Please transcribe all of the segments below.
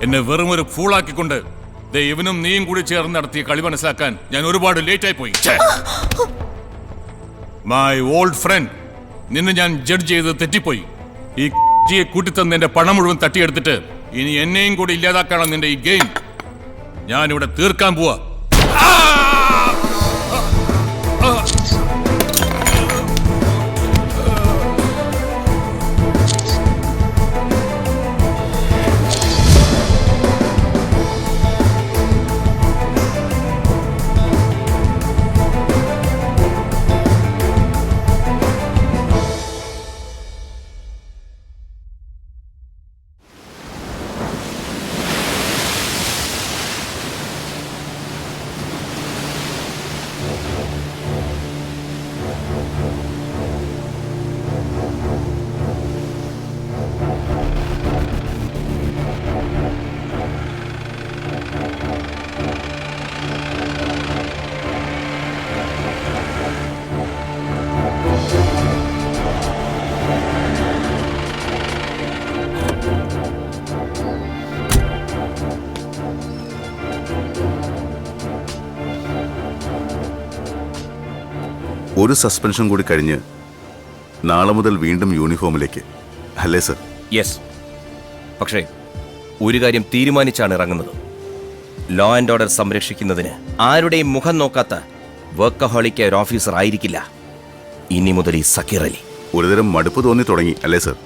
എന്നെ വെറും ഒരു ഫൂളാക്കിക്കൊണ്ട് ഇവനും നീയും കൂടി ചേർന്ന് നടത്തിയ കളി മനസ്സിലാക്കാൻ ഞാൻ ഒരുപാട് ലേറ്റായി പോയി. മൈ ഓൾഡ് ഫ്രണ്ട്, നിന്നെ ഞാൻ ജഡ്ജ് ചെയ്ത് തെറ്റിപ്പോയി. ഈ കൂട്ടിത്തന്ന് എന്റെ പണം മുഴുവൻ തട്ടിയെടുത്തിട്ട് ഇനി എന്നെയും കൂടി ഇല്ലാതാക്കണം നിന്റെ ഈ ഗെയിം. ഞാനിവിടെ തീർക്കാൻ പോവാ. ഒരു സസ്പെൻഷൻ കൂടി കഴിഞ്ഞ് നാളെ മുതൽ വീണ്ടും യൂണിഫോമിലേക്ക് അല്ലേ സർ? യെസ്. പക്ഷേ ഒരു കാര്യം തീരുമാനിച്ചാണ് ഇറങ്ങുന്നത്. ലോ ആൻഡ് ഓർഡർ സംരക്ഷിക്കുന്നതിന് ആരുടെയും മുഖം നോക്കാത്ത വർക്കഹോളിക് ഒരു ഓഫീസർ ആയിരിക്കില്ല ഇനി മുതൽ ഈ സക്കീർ അലി. ഒരുതരം മടുപ്പ് തോന്നി തുടങ്ങി അല്ലേ സർ?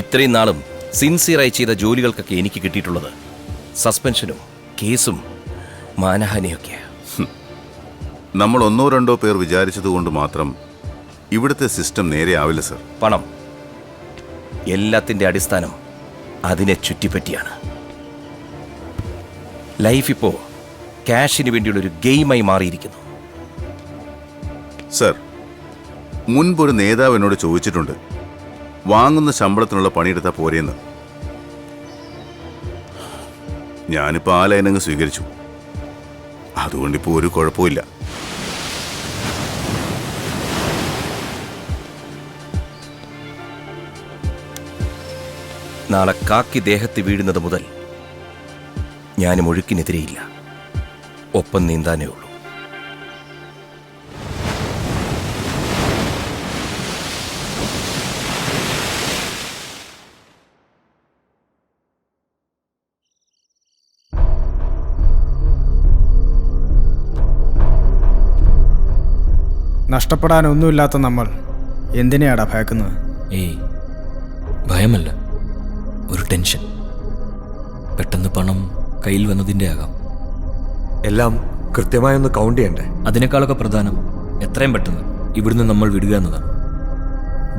ഇത്രയും നാളും സിൻസിയറായി ചെയ്ത ജോലികൾക്കൊക്കെ എനിക്ക് കിട്ടിയിട്ടുള്ളത് സസ്പെൻഷനും കേസും മാനഹാനിയൊക്കെയാണ്. നമ്മൾ ഒന്നോ രണ്ടോ പേർ വിചാരിച്ചതുകൊണ്ട് മാത്രം ഇവിടുത്തെ സിസ്റ്റം നേരെയാവില്ല സർ. പണം എല്ലാത്തിൻ്റെ അടിസ്ഥാനം അതിനെ ചുറ്റിപ്പറ്റിയാണ്. ലൈഫ് ഇപ്പോൾ ക്യാഷിന് വേണ്ടിയുള്ളൊരു ഗെയിമായി മാറിയിരിക്കുന്നു. സർ, മുൻപൊരു നേതാവ് എന്നോട് ചോദിച്ചിട്ടുണ്ട്, വാങ്ങുന്ന ശമ്പളത്തിനുള്ള പണിയെടുത്താൽ പോരെയെന്ന്. ഞാനിപ്പോൾ ആ ലൈനങ്ങ് സ്വീകരിച്ചു. അതുകൊണ്ടിപ്പോൾ ഒരു കുഴപ്പമില്ല. നാളെ കാക്കി ദേഹത്ത് വീഴുന്നത് മുതൽ ഞാനും ഒഴുക്കിനെതിരെയില്ല, ഒപ്പം നീന്താനേ ഉള്ളൂ. നഷ്ടപ്പെടാനൊന്നുമില്ലാത്ത നമ്മൾ എന്തിനെയാടാ ഭയക്കുന്നത്? ഏയ്, ഭയമല്ല, ഒരു ടെൻഷൻ. പെട്ടെന്ന് പണം കയ്യിൽ വന്നതിൻ്റെ ആകാം. എല്ലാം കൃത്യമായൊന്ന് കൗണ്ട് ചെയ്യണ്ടേ? അതിനേക്കാളൊക്കെ പ്രധാനം എത്രയും പെട്ടെന്ന് ഇവിടുന്ന് നമ്മൾ വിടുക എന്നതാണ്.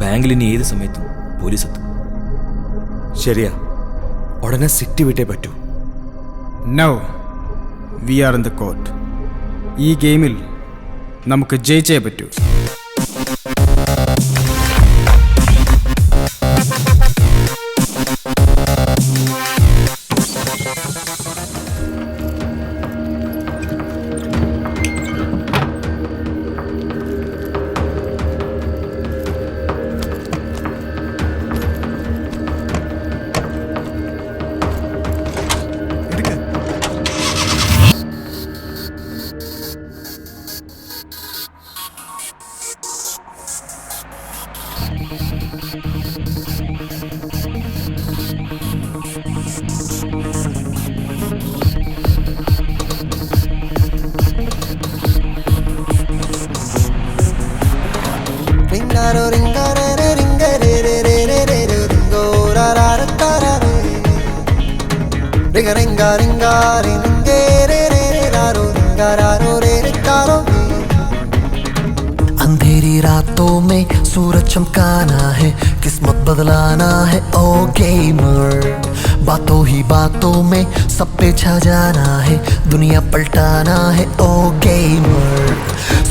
ബാങ്കിൽ ഇനി ഏത് സമയത്തും പോലീസ് എത്തും. ശരിയാ, ഉടനെ സിറ്റി വിട്ടേ പറ്റൂ. No, we are in the court. ഈ ഗെയിമിൽ നമുക്ക് ജയിച്ചേ പറ്റൂ. अंधेरी रातों में सूरज चमकाना है, किस्मत बदलाना है ओ गेमर। बातों ही बातों में सब पे छा जाना है, दुनिया पलटाना है ओ गेमर।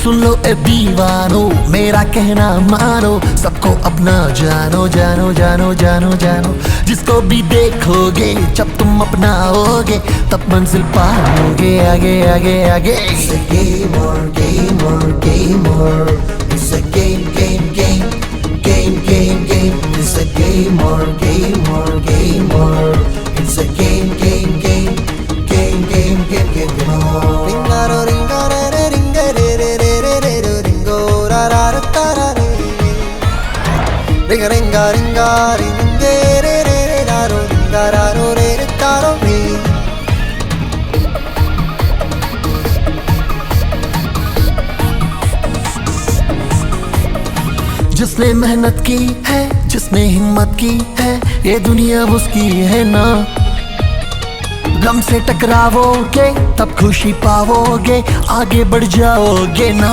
सुन लो ए दीवानो, मेरा कहना मानो, सबको अपना जानो जानो जानो जानो जानो। जिसको भी देखोगे जब तुम अपनाओगे, तब मंजिल पाओगे आगे आगे आगे। It's a gamer, gamer, gamer. It's a game, game, game, game, game, game. It's a gamer, gamer, gamer. जिसने मेहनत की है, जिसने हिम्मत की है, ये दुनिया उसकी है ना। गम से टकराओगे तब खुशी पाओगे, आगे बढ़ जाओगे ना।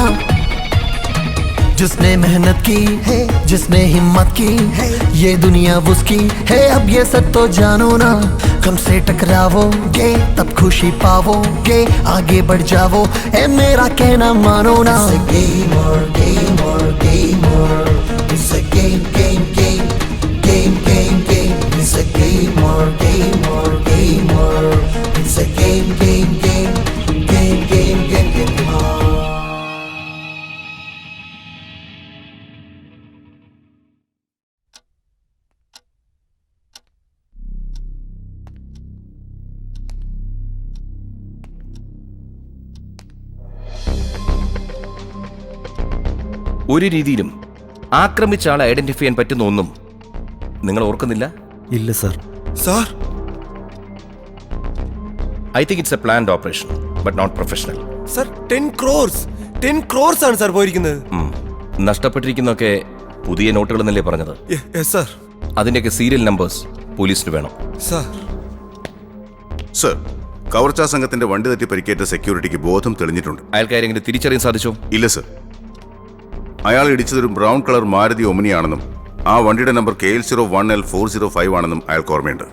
जिसने मेहनत की है, जिसने हिम्मत की है, ये दुनिया उसकी है, अब ये सब तो जानो ना। गम से टकराओगे तब खुशी पाओगे, आगे बढ़ जाओ, ए मेरा कहना मानो ना। It's a game or game or game or it's a game game game game game game. It's a game or game or game or it's a game game game game game game game. ഒരു രീതിയിലും ആക്രമിച്ച ആളെ identify ചെയ്യാൻ പറ്റുന്ന ഒന്നും നിങ്ങൾ ഓർക്കുന്നില്ല? ഇല്ല sir. Sir, I think it's a planned operation but not professional. Sir 10 crores ആണ് സാർ പോയിരിക്കുന്നത്. നഷ്ടപ്പെട്ടിരിക്കുന്നതൊക്കെ പുതിയ നോട്ടുകൾ എന്നല്ലേ പറഞ്ഞത്? സാർ. അതിൻ്റെയൊക്കെ സീരിയൽ നമ്പേഴ്സ് പോലീസിന് വേണം. സാർ. സർ, കവർച്ചാ സംഘത്തിന്റെ വണ്ടി തെറ്റി പരിക്കേറ്റ സെക്യൂരിറ്റിക്ക് ബോധം തെളിഞ്ഞിട്ടുണ്ട്. അയാൾക്കാരെങ്കിലും തിരിച്ചറിയാൻ സാധിച്ചോ? ഇല്ല സർ. അയാൾ ഇടിച്ചതൊരു ബ്രൗൺ കളർ മാരുതി ഒമിനിയാണെന്നും ആ വണ്ടിയുടെ നമ്പർ KL01L405 ആണെന്നും അയാൾക്ക് ഓർമ്മയുണ്ട്.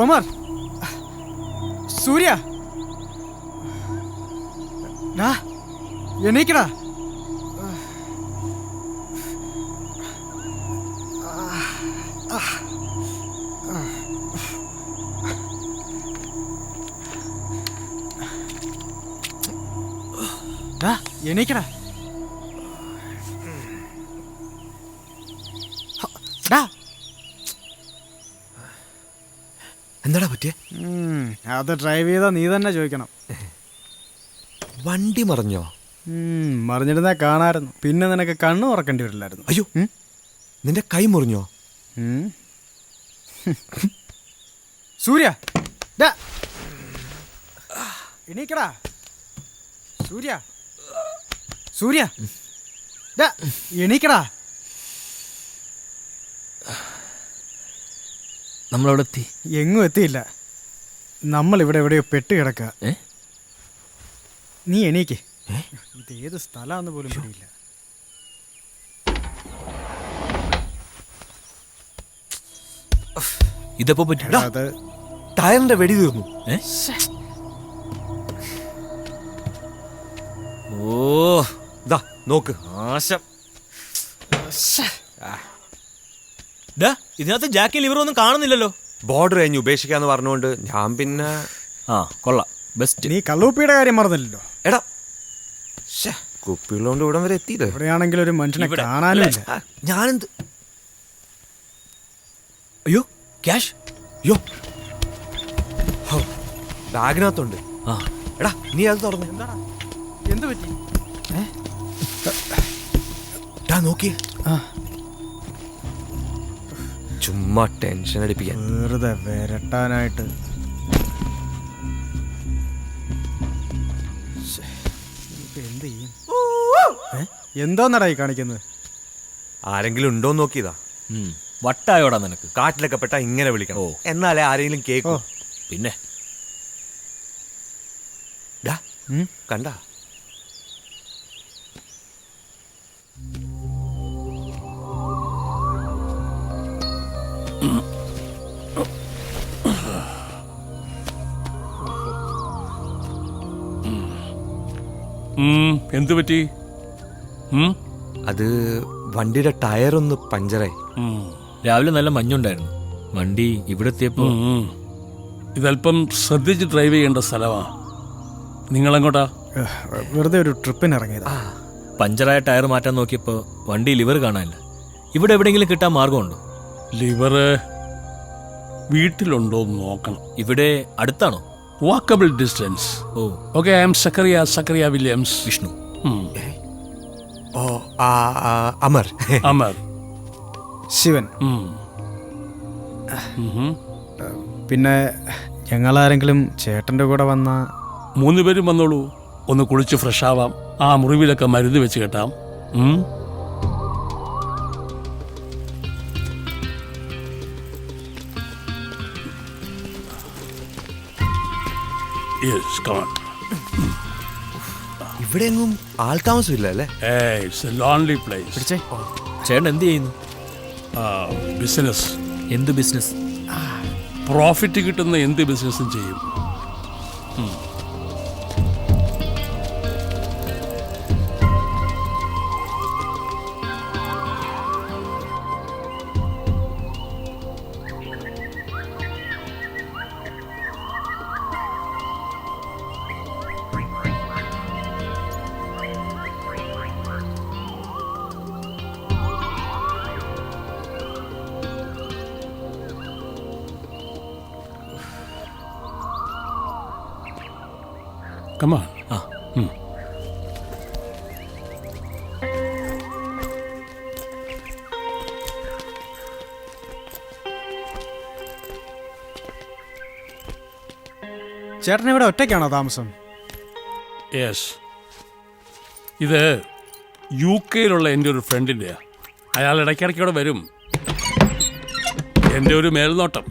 ഒമർ, സൂര്യ, എണീക്കടാ. എണീക്കടാ. എന്താടാ പറ്റിയ? അത് ഡ്രൈവ് ചെയ്താ നീ തന്നെ ചോദിക്കണം. വണ്ടി മറിഞ്ഞോ? മറിഞ്ഞിരുന്നാ കാണാമായിരുന്നു. പിന്നെ നിനക്ക് കണ്ണു തുറക്കേണ്ടി വരില്ലായിരുന്നു. അയ്യോ, നിന്റെ കൈ മുറിഞ്ഞോ? സൂര്യ, എണീക്കടാ. സൂര്യ, സൂര്യ, എണീക്കടാ. നമ്മളവിടെ എത്തി? എങ്ങും എത്തിയില്ല. നമ്മളിവിടെ എവിടെയോ പെട്ട് കിടക്കുക. നീ എണീക്ക്. ഇതേത് സ്ഥലമാണെന്ന് പോലും അറിയില്ല. ഇതെപ്പോ പറ്റില്ല? അത് ടയറിന്റെ വെടി തീർന്നു. ഓ, ദാ നോക്ക്. ആശം. ഇതിനകത്ത് ജാക്കി ലിവർ ഒന്നും കാണുന്നില്ലല്ലോ. ബോർഡർ കഴിഞ്ഞ് ഉപേക്ഷിക്കാന്ന് പറഞ്ഞുകൊണ്ട് ഞാൻ പിന്നെ കൊള്ളാം, ബെസ്റ്റ്. നീ കള്ളൂപ്പിയുടെ കാര്യം മറന്നില്ലല്ലോ. എടാ, കുപ്പികളുകൊണ്ട് ഇവിടം വരെ എത്തിയില്ലേ? ഇവിടെയാണെങ്കിൽ ഒരു മനുഷ്യനെ കാണാനില്ല. ഞാനെന്ത്? അയ്യോ, ക്യാഷ്. അയ്യോ, ബാഗിനകത്തുണ്ട്. എടാ, നീ അത് തുറന്നു. എന്താടാ, എന്ത് പറ്റി? നോക്കിയേ. ചുമ്മാ ടെൻഷൻ അടിപ്പിക്കാൻ, വെറുതെ വരട്ടാനായിട്ട്. എന്ത് ചെയ്യും? എന്തോന്നടാ ഈ കാണിക്കുന്നത്? ആരെങ്കിലും ഉണ്ടോന്ന് നോക്കിയതാ. വട്ടായോടാ നിനക്ക്. കാട്ടിലൊക്കെ പെട്ടാ ഇങ്ങനെ വിളിക്കണം. എന്നാലേ ആരെങ്കിലും കേൾക്കും. പിന്നെ ഡാ, കണ്ടാ? എന്തു പറ്റി? അത് വണ്ടിയുടെ ടയർ ഒന്ന് പഞ്ചറായി. രാവിലെ നല്ല മഞ്ഞുണ്ടായിരുന്നു. വണ്ടി ഇവിടെ എത്തിയപ്പോ ഇതല്പം ശ്രദ്ധിച്ച് ഡ്രൈവ് ചെയ്യേണ്ട സ്ഥലമാ. നിങ്ങളെങ്ങോട്ടാ? വെറുതെ ഒരു ട്രിപ്പിന് ഇറങ്ങിയതാ. പഞ്ചറായ ടയർ മാറ്റാൻ നോക്കിയപ്പോ വണ്ടി ലിവർ കാണാനില്ല. ഇവിടെ എവിടെയെങ്കിലും കിട്ടാൻ മാർഗമുണ്ടോ? ലിവറ് വീട്ടിലുണ്ടോ എന്ന് നോക്കണം. ഇവിടെ അടുത്താണോ? Walkable distance. Oh, okay, I am Zachariah Williams. Vishnu. ഓ, അമർ. അമർ. ശിവൻ. പിന്നെ ഞങ്ങളാരെങ്കിലും ചേട്ടൻ്റെ കൂടെ വന്ന 3 പേരും വന്നോളൂ. ഒന്ന് കുളിച്ച് ഫ്രഷ് ആവാം. ആ മുറിവിലൊക്കെ മരുന്ന് വെച്ച് കേട്ടാം. Yes, come on. ഇവിടെ എങ്ങും ആൾ താമസമില്ല അല്ലേ? Hey, it's a lonely place. ചേട്ടൻ എന്ത് ചെയ്യുന്നു? ബിസിനസ്. എന്ത് ബിസിനസ്? പ്രോഫിറ്റ് കിട്ടുന്ന എന്ത് ബിസിനസ്സും ചെയ്യും. Come on. ചേട്ടൻ ഇവിടെ ഒറ്റയ്ക്കാണോ താമസം? യെസ്. ഇത് UK-യിലുള്ള എൻ്റെ ഒരു ഫ്രണ്ടിൻ്റെയാ. അയാൾ ഇടയ്ക്കിടയ്ക്ക് ഇവിടെ വരും. എൻ്റെ ഒരു മേൽനോട്ടം.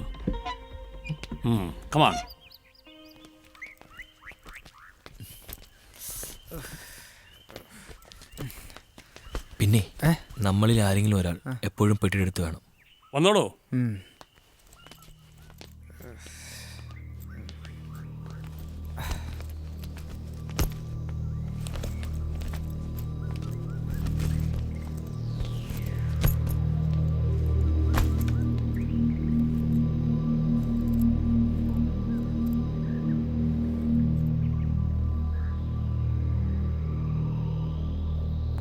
കമാൺ. പിന്നെ നമ്മളിൽ ആരെങ്കിലും ഒരാൾ എപ്പോഴും പെട്ടിയെടുത്ത് വേണം. വന്നോളൂ.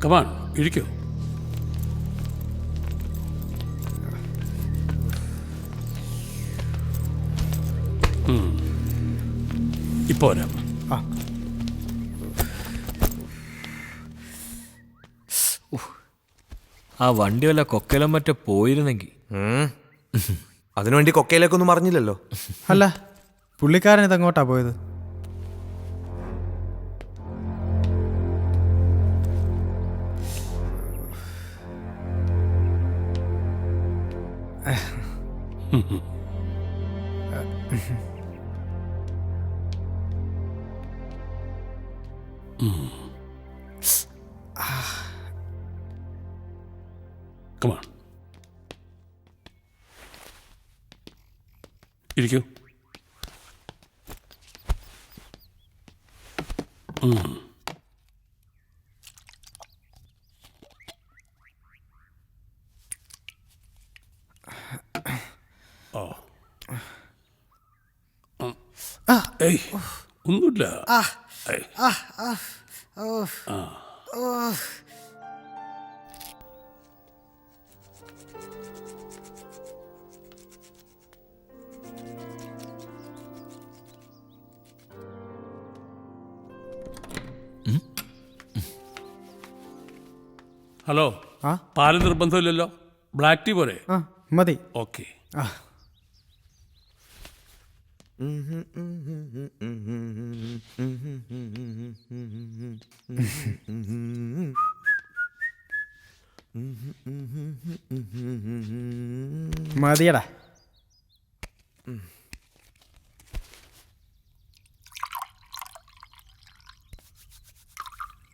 കമാൺ, ഇരിക്കൂ. ഇപ്പോ വരാം. ആ വണ്ടി വല്ല കൊക്കലം മറ്റോ പോയിരുന്നെങ്കിൽ. അതിനുവേണ്ടി കൊക്കയിലേക്കൊന്നും അറിഞ്ഞില്ലല്ലോ. അല്ല, പുള്ളിക്കാരൻ ഇതങ്ങോട്ടാ പോയത്? Come on. ഇരിക്കൂ. ഏയ്, ഒന്നുമില്ല. ഹലോ, പാല് നിർബന്ധമില്ലല്ലോ? ബ്ലാക്ക് ടീ പോരെ? മതി. ഓക്കെ. മതിയടാ.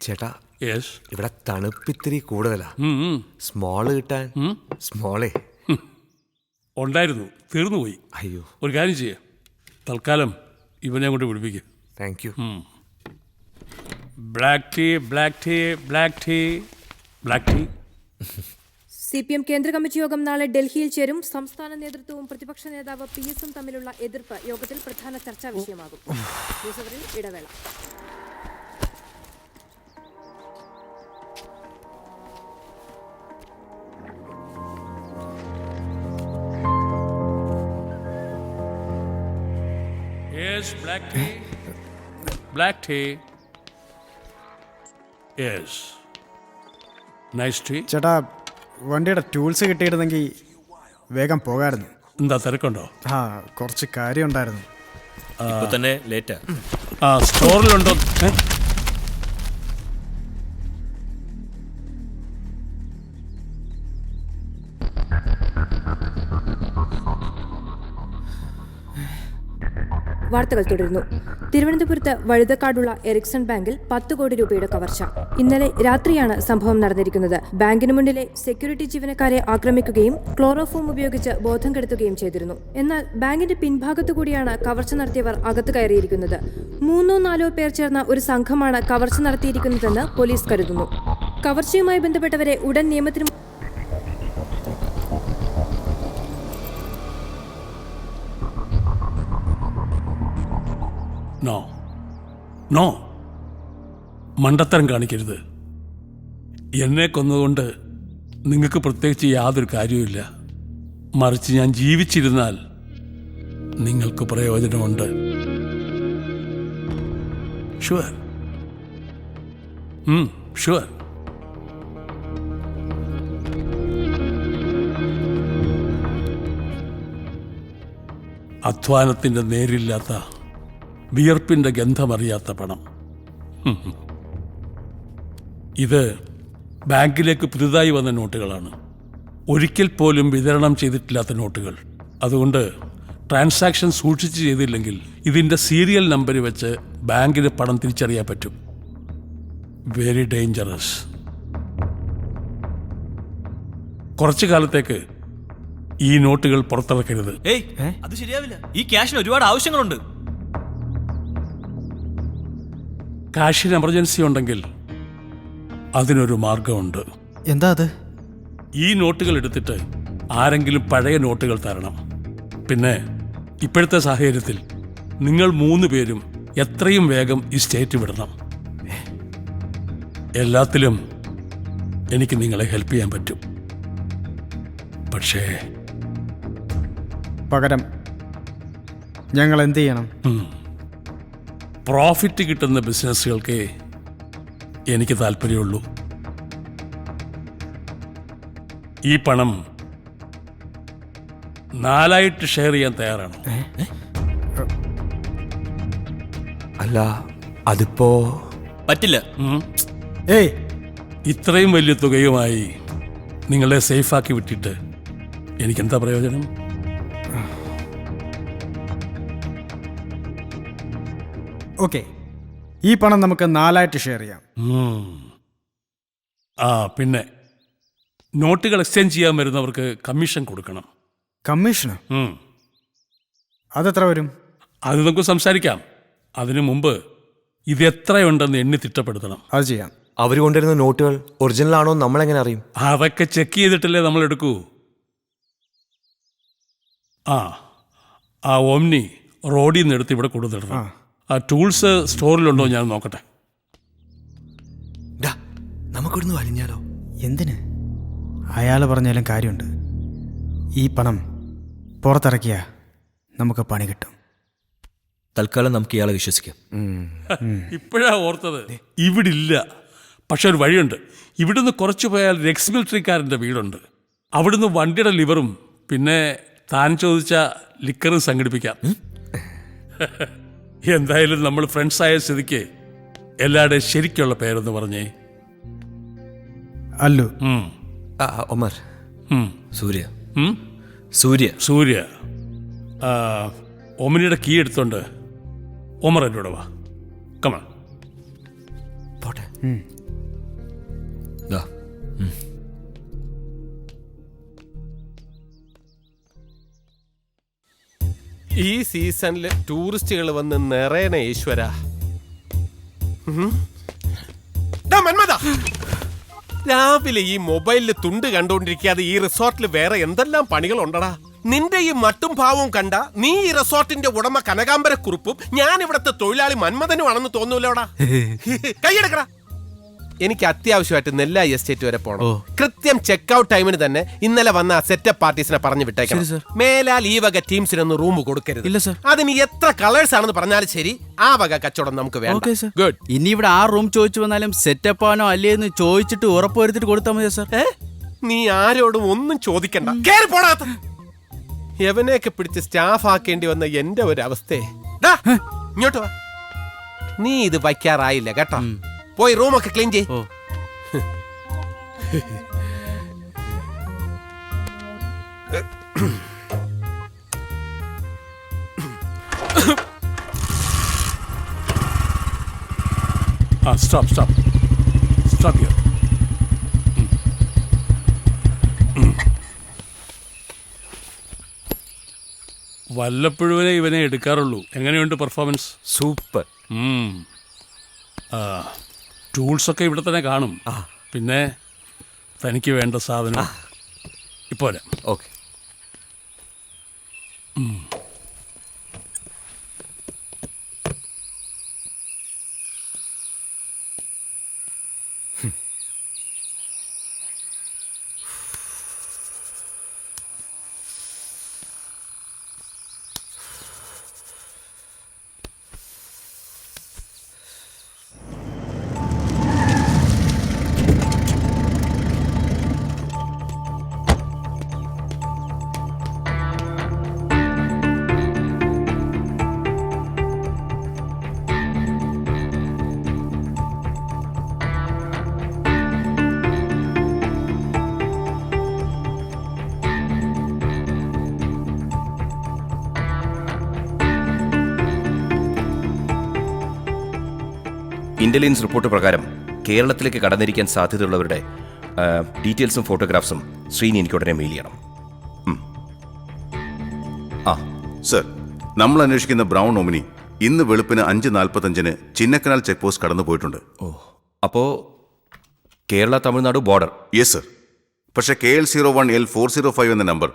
ചേട്ടാ യെസ്. ഇവിടെ തണുപ്പ് ഇത്തിരി കൂടുതലാ. സ്മോള് കിട്ടാൻ സ്മോളേ ഉണ്ടായിരുന്നു, തീർന്നുപോയി. അയ്യോ ഒരു കാര്യം ചെയ്യേ, തൽക്കാലം ഇവനെ കൊണ്ട് പിടിപ്പിക്കും. Thank you. Black tea, black tea, black tea, black tea. CPM കേന്ദ്ര കമ്മിറ്റി യോഗം നാളെ ഡൽഹിയിൽ ചേരും. സംസ്ഥാന നേതൃത്വവും പ്രതിപക്ഷ നേതാവ് PS-ഉം തമ്മിലുള്ള എതിർപ്പ് യോഗത്തിൽ പ്രധാന ചർച്ചാ വിഷയമാകും. ന്യൂസ് അവറിൽ ഇടവേള. Yes, black tea. Black tea. Yes. Nice tea. ചേട്ടാ, വണ്ടിയുടെ ടൂൾസ് കിട്ടിയിരുന്നെങ്കിൽ വേഗം പോകാമായിരുന്നു. എന്താ തിരക്കുണ്ടോ? ആ, കുറച്ച് കാര്യം ഉണ്ടായിരുന്നു. ഇപ്പൊ തന്നെ ലേറ്റാ. ആ, സ്റ്റോറിലുണ്ടോ? വാർത്തകൾ തുടരുന്നു. തിരുവനന്തപുരത്ത് വഴുതക്കാടുള്ള എറിക്സൺ ബാങ്കിൽ 10 കോടി രൂപയുടെ കവർച്ച. ഇന്നലെ രാത്രിയാണ് സംഭവം നടന്നിരിക്കുന്നത്. ബാങ്കിന് മുന്നിലെ സെക്യൂരിറ്റി ജീവനക്കാരെ ആക്രമിക്കുകയും ക്ലോറോഫോം ഉപയോഗിച്ച് ബോധം കെടുത്തുകയും ചെയ്തിരുന്നു. എന്നാൽ ബാങ്കിന്റെ പിൻഭാഗത്തു കൂടിയാണ് കവർച്ച നടത്തിയവർ അകത്ത് കയറിയിരിക്കുന്നത്. 3-4 പേർ ചേർന്ന ഒരു സംഘമാണ് കവർച്ച നടത്തിയിരിക്കുന്നതെന്ന് പോലീസ് കരുതുന്നു. കവർച്ചയുമായി ബന്ധപ്പെട്ടവരെ ഉടൻ നിയമത്തിന് നോ നോ, മണ്ടത്തരം കാണിക്കരുത്. എന്നെ കൊന്നതുകൊണ്ട് നിങ്ങൾക്ക് പ്രത്യേകിച്ച് യാതൊരു കാര്യവുമില്ല. മറിച്ച് ഞാൻ ജീവിച്ചിരുന്നാൽ നിങ്ങൾക്ക് പ്രയോജനമുണ്ട്. Sure, sure. അധ്വാനത്തിൻ്റെ നേരില്ലാത്ത, വിയർപ്പിന്റെ ഗന്ധമറിയാത്ത പണം. ഇത് ബാങ്കിലേക്ക് പുതുതായി വന്ന നോട്ടുകളാണ്. ഒരിക്കൽ പോലും വിതരണം ചെയ്തിട്ടില്ലാത്ത നോട്ടുകൾ. അതുകൊണ്ട് ട്രാൻസാക്ഷൻ സൂക്ഷിച്ച് ചെയ്തില്ലെങ്കിൽ ഇതിൻ്റെ സീരിയൽ നമ്പർ വെച്ച് ബാങ്കിന് പണം തിരിച്ചറിയാൻ പറ്റും. Very dangerous. കുറച്ചു കാലത്തേക്ക് ഈ നോട്ടുകൾ പുറത്തിറക്കരുത്. ഏയ്, അത് ശരിയാവില്ല. ഈ ക്യാഷിന് ഒരുപാട് ആവശ്യങ്ങളുണ്ട്. കാഷിന് എമർജൻസി ഉണ്ടെങ്കിൽ അതിനൊരു മാർഗമുണ്ട്. എന്താ അത്? ഈ നോട്ടുകൾ എടുത്തിട്ട് ആരെങ്കിലും പഴയ നോട്ടുകൾ തരണം. പിന്നെ ഇപ്പോഴത്തെ സാഹചര്യത്തിൽ നിങ്ങൾ 3 പേരും എത്രയും വേഗം ഈ സ്റ്റേറ്റ് വിടണം. എല്ലാത്തിലും എനിക്ക് നിങ്ങളെ ഹെൽപ്പ് ചെയ്യാൻ പറ്റും. പക്ഷേ പകരം ഞങ്ങൾ എന്ത് ചെയ്യണം? പ്രോഫിറ്റ് കിട്ടുന്ന ബിസിനസ്സുകൾക്ക് എനിക്ക് താല്പര്യമുള്ളൂ. ഈ പണം 4 ഷെയർ ചെയ്യാൻ തയ്യാറാണോ? അല്ല, അതിപ്പോ പറ്റില്ല. ഏയ്, ഇത്രയും വലിയ തുകയുമായി നിങ്ങളെ സേഫാക്കി വിട്ടിട്ട് എനിക്കെന്താ പ്രയോജനം? ഓക്കെ, ഈ പണം നമുക്ക് 4 ഷെയർ ചെയ്യാം. ആ, പിന്നെ നോട്ടുകൾ എക്സ്ചേഞ്ച് ചെയ്യാൻ വരുന്നവർക്ക് കമ്മീഷൻ കൊടുക്കണം. കമ്മീഷന് അതെത്ര വരും? അത് നമുക്ക് സംസാരിക്കാം. അതിനു മുമ്പ് ഇത് എത്രയുണ്ടെന്ന് എണ്ണി തിട്ടപ്പെടുത്തണം. അത് ചെയ്യാം. അവർ കൊണ്ടുവരുന്ന നോട്ടുകൾ ഒറിജിനൽ ആണോ നമ്മളെങ്ങനെ അറിയും? അതൊക്കെ ചെക്ക് ചെയ്തിട്ടല്ലേ നമ്മൾ എടുക്കൂ. ആ ഓംനി റോഡിൽ നിന്ന് എടുത്ത് ഇവിടെ കൊടുത്തിടണം. ആ ടൂൾസ് സ്റ്റോറിലുണ്ടോ ഞാൻ നോക്കട്ടെ. നമുക്കിവിടുന്ന് വലിഞ്ഞാലോ? എന്തിന്? അയാൾ പറഞ്ഞാലും കാര്യമുണ്ട്. ഈ പണം പുറത്തിറക്കിയാ നമുക്ക് പണി കിട്ടും. തൽക്കാലം നമുക്ക് ഇയാളെ വിശ്വസിക്കാം. ഇപ്പോഴാ ഓർത്തത്. ഇവിടില്ല, പക്ഷെ ഒരു വഴിയുണ്ട്. ഇവിടുന്ന് കുറച്ച് പോയാൽ എക്സ് മിലിറ്ററിക്കാരൻ്റെ വീടുണ്ട്. അവിടുന്ന് വണ്ടിയുടെ ലിവറും പിന്നെ താൻ ചോദിച്ച ലിക്കറും സംഘടിപ്പിക്കാം. എന്തായാലും നമ്മൾ ഫ്രണ്ട്സായ സ്ഥിതിക്ക് എല്ലാവരുടെയും ശരിക്കുള്ള പേരെന്ന് പറഞ്ഞേ. അല്ലു. ഒമർ. സൂര്യ ഉം? സൂര്യ സൂര്യ ഒമിനിയുടെ കീ എടുത്തോണ്ട് ഒമർ എന്നോട് വാ. കമാ. പോട്ടെ. ദാ. ഈ സീസണില് ടൂറിസ്റ്റുകൾ വന്ന് നിറയണ ഈശ്വര. മന്മത, രാവിലെ ഈ മൊബൈലില് തുണ്ട് കണ്ടോണ്ടിരിക്കാതെ ഈ റിസോർട്ടിൽ വേറെ എന്തെല്ലാം പണികളുണ്ടടാ? നിന്റെ ഈ മട്ടും ഭാവവും കണ്ട നീ ഈ റിസോർട്ടിന്റെ ഉടമ കനകാംബരക്കുറുപ്പും ഞാൻ ഇവിടത്തെ തൊഴിലാളി മന്മഥനുമാണെന്ന് തോന്നൂലോടാ. കൈയെടുക്കടാ. എനിക്ക് അത്യാവശ്യമായിട്ട് നെല്ലായി എസ്റ്റേറ്റ് വരെ പോകണം. കൃത്യം ചെക്ക്ഔട്ട് ടൈമിന് തന്നെ ഇന്നലെ വന്ന സെറ്റപ്പ് പാർട്ടീസിനെ പറഞ്ഞു വിട്ടേക്കണം. മേലാൽ ഈ വക ടീംസിനൊന്നും റൂം കൊടുക്കരുത്. അതിന് എത്ര കളേഴ്സ് ആണെന്ന് പറഞ്ഞാലും ശരി, ആ വക കച്ചവടം നമുക്ക് വേണം. ഗുഡ്. ഇനി ഇവിടെ ആ റൂം ചോദിച്ചു വന്നാലും സെറ്റപ്പ് ആണോ അല്ലേന്ന് ചോദിച്ചിട്ട് ഉറപ്പുവരുത്തിട്ട് കൊടുത്താൽ മതിയോ സാർ? നീ ആരോടും ഒന്നും ചോദിക്കണ്ട. കേറി പോടാത്ത എവനെയൊക്കെ പിടിച്ച് സ്റ്റാഫ് ആക്കേണ്ടി വന്ന എന്റെ ഒരു അവസ്ഥയെ. ഇങ്ങോട്ട് വാ. നീ ഇത് വയ്ക്കാറായില്ല കേട്ടോ. പോയി റൂമൊക്കെ ക്ലീൻ ചെയ്. Stop here. വല്ലപ്പോഴുവനെ ഇവനെ എടുക്കാറുള്ളൂ. എങ്ങനെയുണ്ട് പെർഫോമൻസ്? സൂപ്പർ. ടൂൾസൊക്കെ ഇവിടെ തന്നെ കാണും. പിന്നെ തനിക്ക് വേണ്ട സാധനം ഇപ്പോൾ. ഓക്കെ. ഇന്റലിജൻസ് റിപ്പോർട്ട് പ്രകാരം കേരളത്തിലേക്ക് കടന്നിരിക്കാൻ സാധ്യതയുള്ളവരുടെ ഡീറ്റെയിൽസും ഫോട്ടോഗ്രാഫ്സും ശ്രീനി എനിക്ക് ഉടനെ മെയിൽ ചെയ്യണം. സർ, നമ്മൾ അന്വേഷിക്കുന്ന ബ്രൗൺ ഒമിനി ഇന്ന് വെളുപ്പിന് 5:45 ചിന്നക്കനാൽ ചെക്ക് പോസ്റ്റ് കടന്നു പോയിട്ടുണ്ട്. അപ്പോ Kerala Tamil Nadu border? Yes sir. പക്ഷേ KL01L405 എന്ന നമ്പർ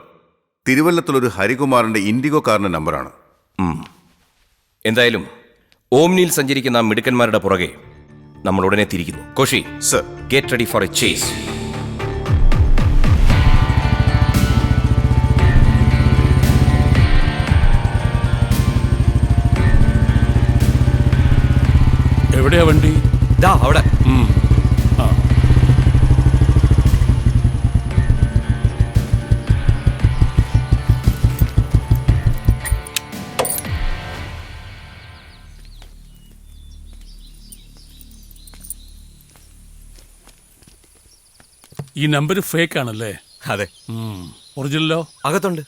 തിരുവല്ലത്തുള്ളൊരു ഹരികുമാറിന്റെ ഇൻഡിഗോ കാറിന്റെ നമ്പറാണ്. എന്തായാലും ഓംനിയിൽ സഞ്ചരിക്കുന്ന മിടുക്കന്മാരുടെ പുറകെ നമ്മൾ ഉടനെ തിരിക്കുന്നു. Koshy sir, get ready for A chase. എവിടെയാ വണ്ടി? ദാ അവിടെ. ഈ നമ്പർ ഫേക്ക് ആണല്ലേ? അതെ. ഒറിജിനലോ? അകത്തുണ്ട്.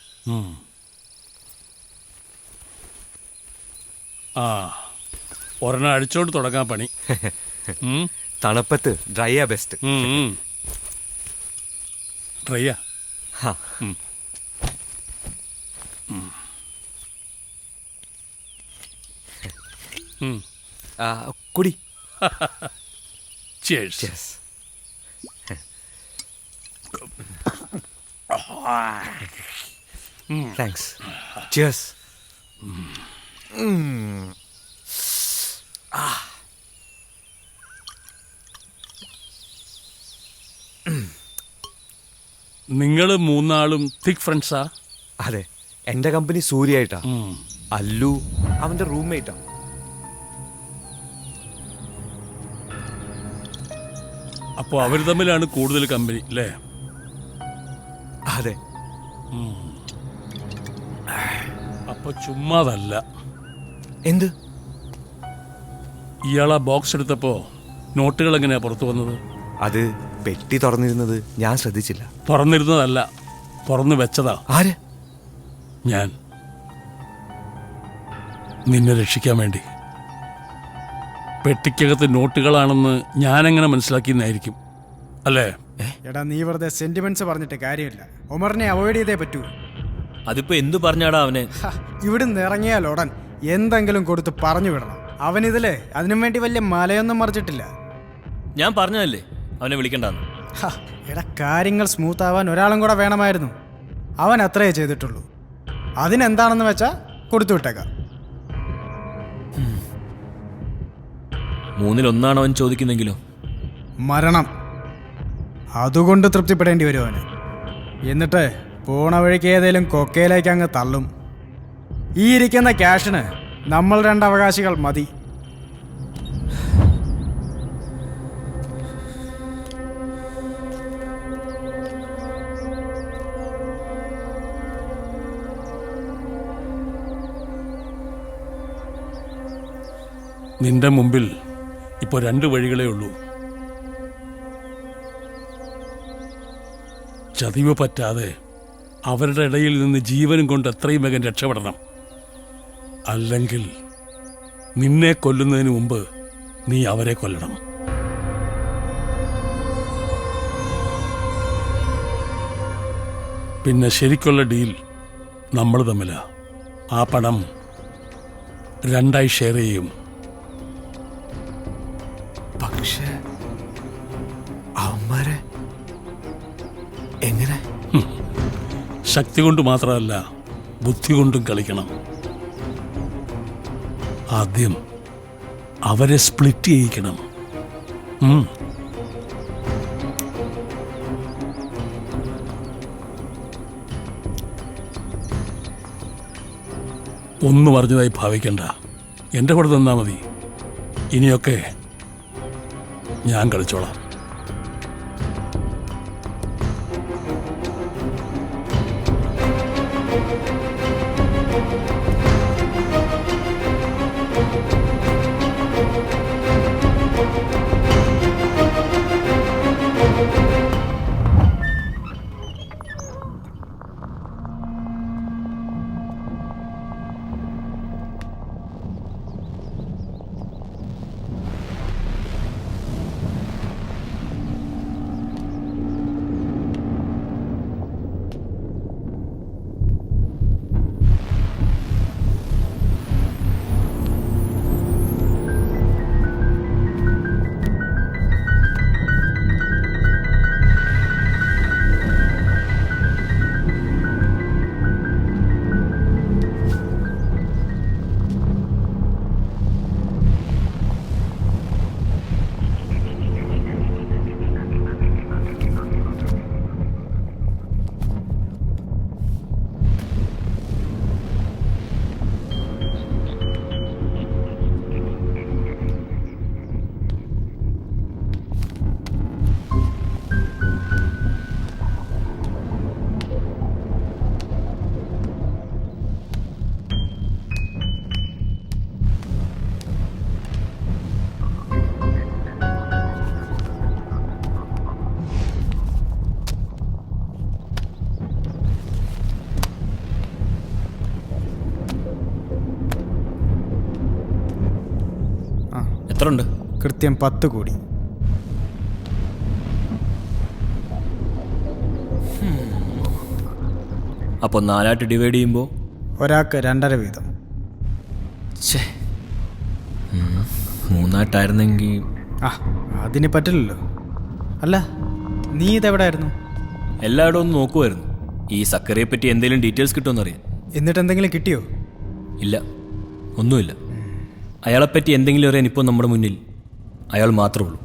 ഒരെണ്ണം അടിച്ചോണ്ട് തുടങ്ങാൻ പണി. തണുപ്പത്ത് ഡ്രൈയാ ബെസ്റ്റ്. ഡ്രൈയാ? കുടി. Cheers. Thanks. Cheers. നിങ്ങൾ മൂന്നാളും തിക് ഫ്രണ്ട്സാ? അതെ. എന്റെ കമ്പനി സൂര്യായിട്ടാ. അല്ലു അവന്റെ റൂംമേറ്റാ. അപ്പോ അവർ തമ്മിലാണ് കൂടുതൽ കമ്പനി അല്ലേ? അതെ. അപ്പൊ ചുമ്മാതല്ല. എന്ത്? ഇയാളാ ബോക്സ് എടുത്തപ്പോ നോട്ടുകൾ എങ്ങനെയാ പുറത്തു വന്നത്? അത് പെട്ടി തുറന്നിരുന്നത് ഞാൻ ശ്രദ്ധിച്ചില്ല. തുറന്നിരുന്നതല്ല, തുറന്നു വെച്ചതാ. ആര്? ഞാൻ. നിന്നെ രക്ഷിക്കാൻ വേണ്ടി. പെട്ടിക്കകത്ത് നോട്ടുകളാണെന്ന് ഞാനെങ്ങനെ മനസ്സിലാക്കിയെന്നായിരിക്കും അല്ലേ? എടാ നീ വെറുതെ സെന്റിമെന്റ്സ് പറഞ്ഞിട്ട് കാര്യമില്ല. ഒമറിനെ അവോയ്ഡ് ചെയ്തേ പറ്റൂ. അതിപ്പോ എന്തു പറഞ്ഞാടാ അവനെ? ഇവിടുന്ന് ഇറങ്ങിയാൽ ഉടൻ എന്തെങ്കിലും കൊടുത്ത് പറഞ്ഞു വിടണം. അവനിതില് അതിനും വേണ്ടി വലിയ മലയൊന്നും മറിച്ചിട്ടില്ല. ഞാൻ പറഞ്ഞതല്ലേ അവനെ വിളിക്കണ്ടെന്ന്. എടാ കാര്യങ്ങൾ സ്മൂത്ത് ആവാൻ ഒരാളും കൂടെ വേണമായിരുന്നു. അവൻ അത്രയേ ചെയ്തിട്ടുള്ളൂ. അതിനെന്താണെന്ന് വെച്ചാ കൊടുത്തു വിട്ടേക്കാം. 3-1 അവൻ ചോദിക്കുന്നെങ്കിലോ? മരണം. അതുകൊണ്ട് തൃപ്തിപ്പെടേണ്ടി വരും അവന്. എന്നിട്ട് പോണ വഴിക്ക് ഏതേലും കൊക്കയിലേക്ക് അങ്ങ് തള്ളും. ഈ ഇരിക്കുന്ന ക്യാഷിന് നമ്മൾ 2 അവകാശികൾ മതി. നിന്റെ മുമ്പിൽ ഇപ്പോൾ 2 വഴികളേ ഉള്ളൂ. ചതിവ് പറ്റാതെ അവരുടെ ഇടയിൽ നിന്ന് ജീവനും കൊണ്ട് എത്രയും വേഗം രക്ഷപ്പെടണം. അല്ലെങ്കിൽ നിന്നെ കൊല്ലുന്നതിന് മുമ്പ് നീ അവരെ കൊല്ലണം. പിന്നെ ശരിക്കുള്ള ഡീൽ നമ്മൾ തമ്മിലാ. ആ പണം 2 ഷെയർ ചെയ്യും. പക്ഷേ അവന്മാരെ എങ്ങനെ? ശക്തി കൊണ്ട് മാത്രമല്ല, ബുദ്ധി കൊണ്ടും കളിക്കണം. ആദ്യം അവരെ സ്പ്ലിറ്റ് ചെയ്യിക്കണം. ഒന്നും അറിഞ്ഞതായി ഭാവിക്കണ്ട. എൻ്റെ കൂടെ തന്നാ മതി. ഇനിയൊക്കെ ഞാൻ കളിച്ചോളാം. എത്ര ഉണ്ട്? കൃത്യം 10 കോടി. അപ്പോൾ 4 ഡിവൈഡ് ചെയ്യുമ്പോൾ ഒരാൾക്ക് 2.5 വീതം. 3 അതിന് പറ്റില്ലല്ലോ. അല്ല നീ ഇതെവിടായിരുന്നു? എല്ലായിടവും ഒന്ന് നോക്കുമായിരുന്നു. ഈ സക്കറിയെ പറ്റി എന്തെങ്കിലും ഡീറ്റെയിൽസ് കിട്ടുമെന്നറിയാം. എന്നിട്ട് എന്തെങ്കിലും കിട്ടിയോ? ഇല്ല, ഒന്നുമില്ല. അയാളെപ്പറ്റി എന്തെങ്കിലും അറിയാൻ ഇപ്പോൾ നമ്മുടെ മുന്നിൽ അയാൾ മാത്രമേ ഉള്ളൂ.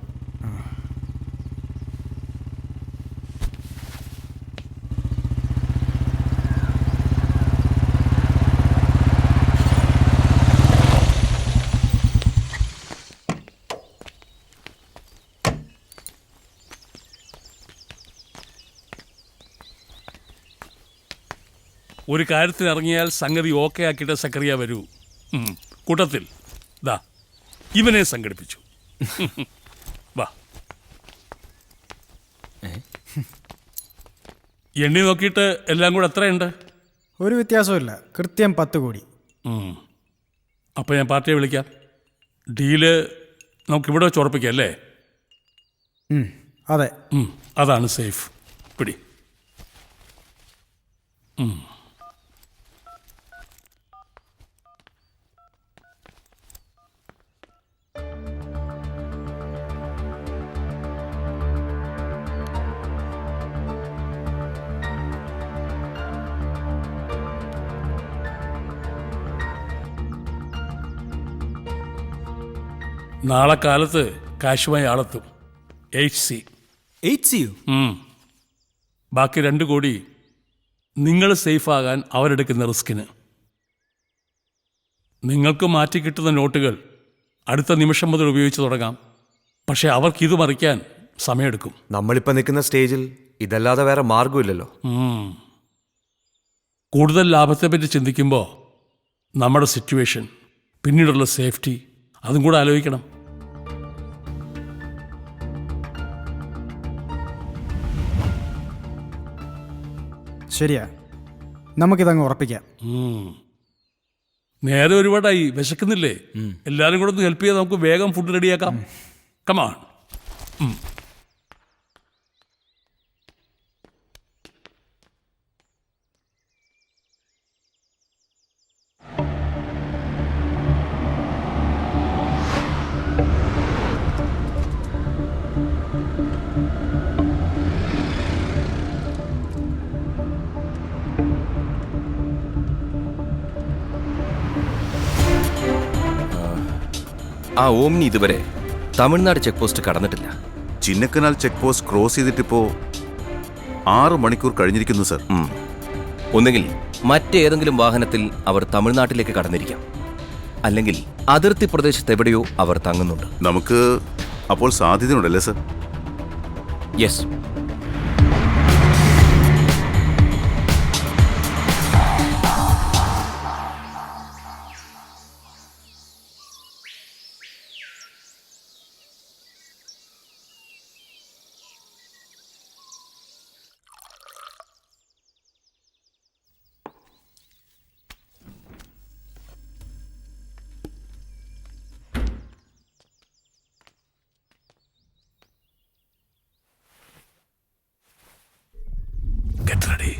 ഒരു കാര്യത്തിന് ഇറങ്ങിയാൽ സംഗതി ഓക്കെ ആക്കിയിട്ട് സക്കറിയ വരൂ. കൂട്ടത്തിൽ ദാ ഇവനെ സംഘടിപ്പിച്ചു. വാ. എണ്ണി നോക്കിയിട്ട് എല്ലാം കൂടെ എത്രയുണ്ട്? ഒരു വ്യത്യാസമില്ല, കൃത്യം 10 കോടി. അപ്പോൾ ഞാൻ പാർട്ടിയെ വിളിക്കാം. ഡീല് നമുക്കിവിടെ വെച്ച് ഉറപ്പിക്കാം അല്ലേ? അതെ. അതാണ് സേഫ്. പിടി. നാളെ കാലത്ത് കാശുമായി ആളെത്തും. 8C. 8C? ബാക്കി 2 കോടി നിങ്ങൾ സേഫാകാൻ അവരെടുക്കുന്ന റിസ്കിന്. നിങ്ങൾക്ക് മാറ്റി കിട്ടുന്ന നോട്ടുകൾ അടുത്ത നിമിഷം മുതൽ ഉപയോഗിച്ച് തുടങ്ങാം. പക്ഷെ അവർക്കിത് മറിക്കാൻ സമയമെടുക്കും. നമ്മളിപ്പോൾ നിൽക്കുന്ന സ്റ്റേജിൽ ഇതല്ലാതെ വേറെ മാർഗമില്ലല്ലോ. കൂടുതൽ ലാഭത്തെപ്പറ്റി ചിന്തിക്കുമ്പോൾ നമ്മുടെ സിറ്റുവേഷൻ, പിന്നീടുള്ള സേഫ്റ്റി, അതും കൂടെ ആലോചിക്കണം. ശരിയാ, നമുക്കിതങ്ങ് ഉറപ്പിക്കാം. നേരെ ഒരുപാടായി, വിശക്കുന്നില്ലേ? എല്ലാവരും കൂടെ ഒന്ന് ഹെൽപ്പ് ചെയ്യാൻ നമുക്ക് വേഗം ഫുഡ് റെഡിയാക്കാം. കമാൺ. ആ ഓമ്നി ഇതുവരെ തമിഴ്നാട് ചെക്ക് പോസ്റ്റ് കടന്നിട്ടില്ല. ചിന്നക്കനാൽ ചെക്ക് പോസ്റ്റ് ക്രോസ് ചെയ്തിട്ടിപ്പോ 6 മണിക്കൂർ കഴിഞ്ഞിരിക്കുന്നു സർ. ഒന്നുകിൽ മറ്റേതെങ്കിലും വാഹനത്തിൽ അവർ തമിഴ്നാട്ടിലേക്ക് കടന്നിരിക്കാം, അല്ലെങ്കിൽ അതിർത്തി പ്രദേശത്ത് എവിടെയോ അവർ തങ്ങുന്നുണ്ട്. നമുക്ക് അപ്പോൾ സാധ്യതയുണ്ടല്ലേ sir? Yes. Get ready.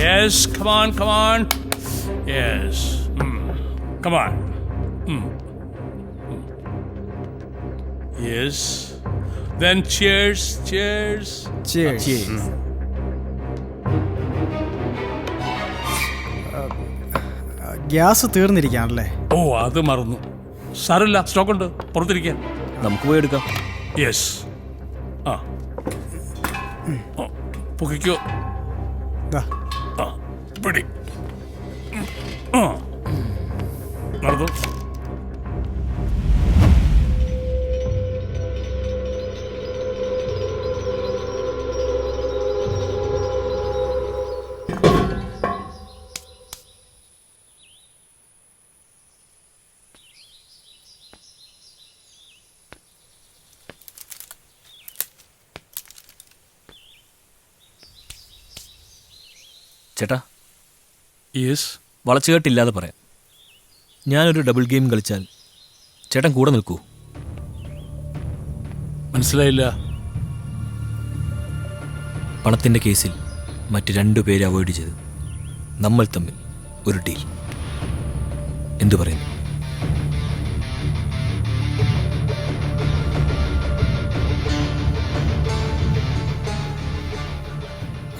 Yes, come on, come on. Yes. Come on. Yes. Then cheers, cheers. Cheers. Gas തീർന്നിരിക്കുകയാണല്ലേ? ഓ, അത് മറന്നു. സാരമില്ല, സ്റ്റോക്ക് ഉണ്ട്, പുറത്തിരിക്കാൻ. നമുക്ക് പോയി എടുക്കാം. യെസ്. ആ, പൊക്കിക്കോ. പിടി. നടന്നു. ചേട്ടാ, യെസ്. വളച്ചുകെട്ടില്ലാതെ പറയാം. ഞാനൊരു ഡബിൾ ഗെയിം കളിച്ചാൽ ചേട്ടൻ കൂടെ നിൽക്കൂ? മനസ്സിലായില്ല. പണത്തിൻ്റെ കേസിൽ മറ്റ് 2 പേരെ അവോയ്ഡ് ചെയ്ത് നമ്മൾ തമ്മിൽ ഒരു ഡീൽ. എന്തു പറയുന്നു?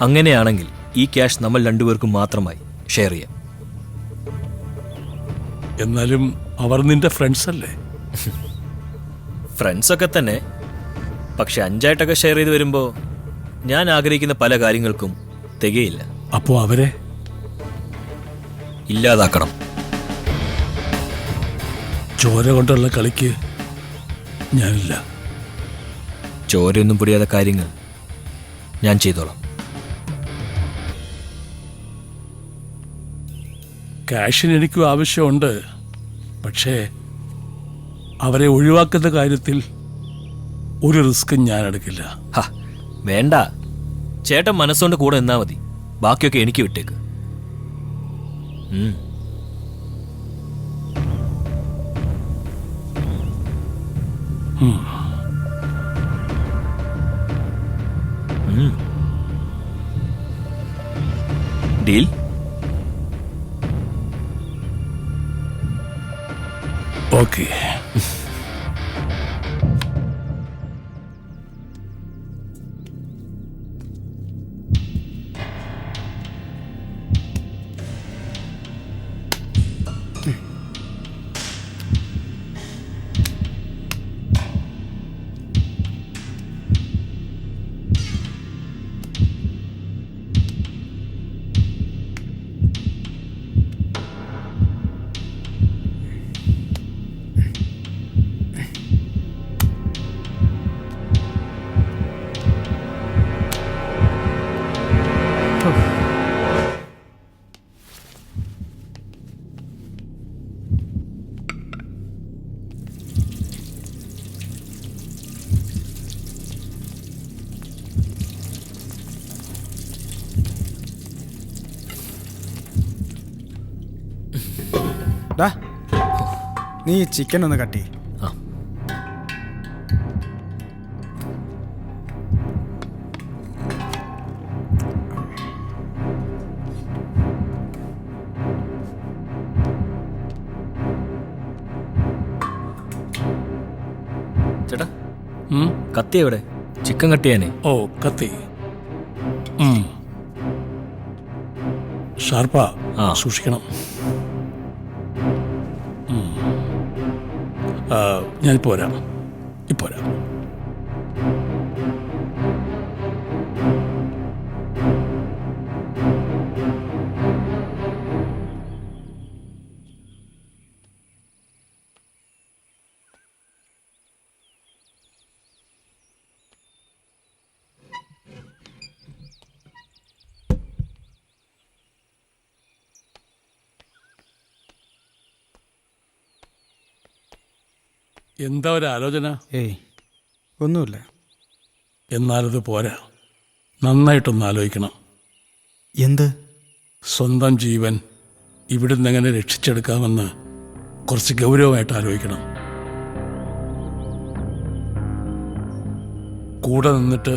അങ്ങനെയാണെങ്കിൽ ഈ ക്യാഷ് നമ്മൾ 2 പേർക്കും മാത്രമായി ഷെയർ ചെയ്യാം. എന്നാലും അവർ നിന്റെ ഫ്രണ്ട്സ് അല്ലേ? ഫ്രണ്ട്സൊക്കെ തന്നെ, പക്ഷെ 5 ആയിട്ടൊക്കെ ഷെയർ ചെയ്ത് വരുമ്പോൾ ഞാൻ ആഗ്രഹിക്കുന്ന പല കാര്യങ്ങൾക്കും തികയില്ല. അപ്പോ അവരെ ഇല്ലാതാക്കണം. ചോര കൊണ്ടുള്ള കളിക്ക് ഞാനില്ല. ചോരയൊന്നും പൊടിയാത്ത കാര്യങ്ങൾ ഞാൻ ചെയ്തോളാം. ക്യാഷിന് എനിക്കും ആവശ്യമുണ്ട്. പക്ഷേ അവരെ ഒഴിവാക്കുന്ന കാര്യത്തിൽ ഒരു റിസ്ക്കും ഞാൻ എടുക്കില്ല. വേണ്ട, ചേട്ടൻ മനസ്സുകൊണ്ട് കൂടെ നിന്നാ മതി. ബാക്കിയൊക്കെ എനിക്ക് വിട്ടേക്ക്. ഡീൽ? ഓക്കെ. ഡാ, നീ ചിക്കൻ ഒന്ന് കട്ട് ചെയ്യ്. ചേട്ടാ, കത്തി എവിടെ? ചിക്കൻ കട്ട് ചെയ്യാനേ. ഓ, കത്തി. ഷാർപ്പാ, സൂക്ഷിക്കണം. ഞാനിപ്പോ വരാം. ഇപ്പോ വരാം. എന്താ ഒരു ആലോചന? ഏയ്, ഒന്നുമില്ല. എന്നാലത് പോരാ. നന്നായിട്ടൊന്ന് ആലോചിക്കണം. എന്ത്? സ്വന്തം ജീവൻ ഇവിടുന്ന് എങ്ങനെ രക്ഷിച്ചെടുക്കാമെന്ന് കുറച്ച് ഗൗരവമായിട്ട് ആലോചിക്കണം. കൂടെ നിന്നിട്ട്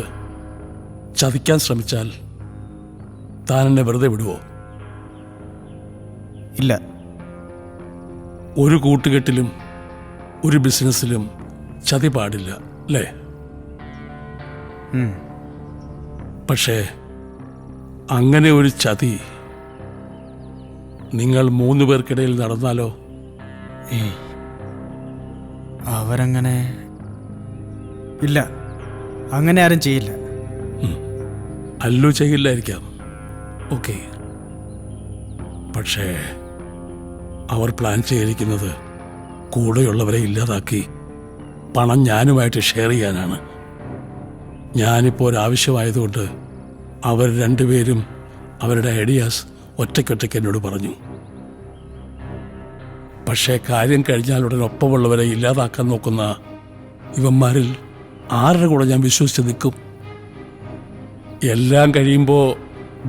ചതിക്കാൻ ശ്രമിച്ചാൽ താൻ എന്നെ വെറുതെ വിടുവോ? ഇല്ല. ഒരു കൂട്ടുകെട്ടിലും ഒരു ബിസിനസ്സിലും ചതി പാടില്ല, അല്ലേ? പക്ഷേ അങ്ങനെ ഒരു ചതി നിങ്ങൾ 3 പേർക്കിടയിൽ നടന്നാലോ? അവരങ്ങനെ ഇല്ല, അങ്ങനെ ആരും ചെയ്യില്ല. അല്ലു ചെയ്യില്ലായിരിക്കാം. ഓക്കെ. പക്ഷേ അവർ പ്ലാൻ ചെയ്തിരിക്കുന്നത് കൂടെയുള്ളവരെ ഇല്ലാതാക്കി പണം ഞാനുമായിട്ട് ഷെയർ ചെയ്യാനാണ്. ഞാനിപ്പോൾ ഒരാവശ്യമായതുകൊണ്ട് അവർ 2 പേരും അവരുടെ ഐഡിയാസ് ഒറ്റയ്ക്കൊറ്റയ്ക്ക് എന്നോട് പറഞ്ഞു. പക്ഷേ കാര്യം കഴിഞ്ഞാൽ ഉടൻ ഒപ്പമുള്ളവരെ ഇല്ലാതാക്കാൻ നോക്കുന്ന ഇവന്മാരിൽ ആരുടെ കൂടെ ഞാൻ വിശ്വസിച്ച് നിൽക്കും? എല്ലാം കഴിയുമ്പോൾ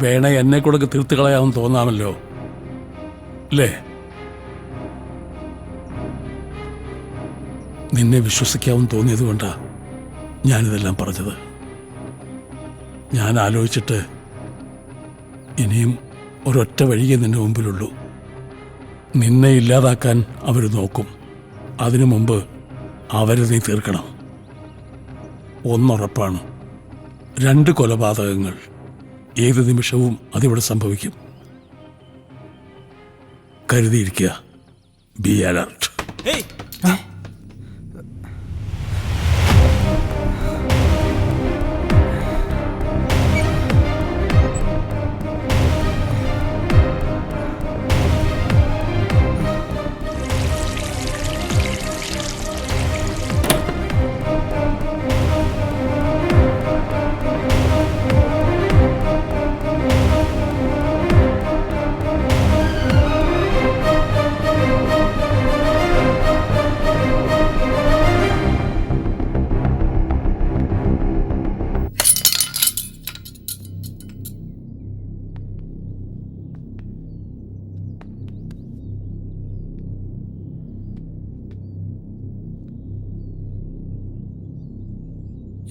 വേണേ എന്നെ കൂടെ തീർത്ത് കളയാമെന്ന് തോന്നാമല്ലോ, അല്ലേ? നിന്നെ വിശ്വസിക്കാമെന്ന് തോന്നിയത് കൊണ്ടാ ഞാനിതെല്ലാം പറഞ്ഞത്. ഞാൻ ആലോചിച്ചിട്ട് ഇനിയും ഒരൊറ്റ വഴിയേ നിന്റെ മുമ്പിലുള്ളൂ. നിന്നെ ഇല്ലാതാക്കാൻ അവർ നോക്കും. അതിനു മുമ്പ് അവരെ നീ തീർക്കണം. ഒന്നുറപ്പാണ്, 2 കൊലപാതകങ്ങൾ. ഏത് നിമിഷവും അതിവിടെ സംഭവിക്കും. കരുതിയിരിക്കുക. Be alert.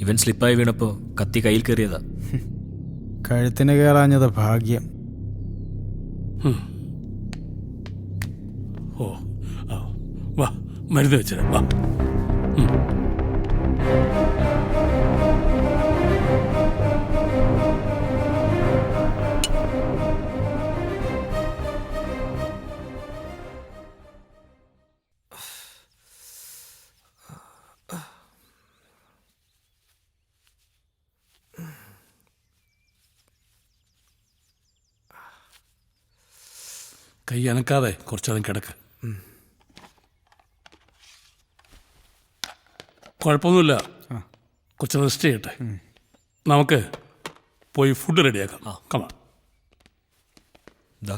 ഇവൻ സ്ലിപ്പായി വീണപ്പോൾ കത്തി കയ്യിൽ കയറിയതാ. കഴുത്തിന് കയറാഞ്ഞത് ഭാഗ്യം. ഓ ആ, വാ മരുന്ന് വെച്ചേ വാ. കൈ അനക്കാതെ കുറച്ചേരം കിടക്ക്. കുഴപ്പമൊന്നുമില്ല, കുറച്ച് റെസ്റ്റ് ചെയ്യട്ടെ. നമുക്ക് പോയി ഫുഡ് റെഡിയാക്കാം. കമാ. ദാ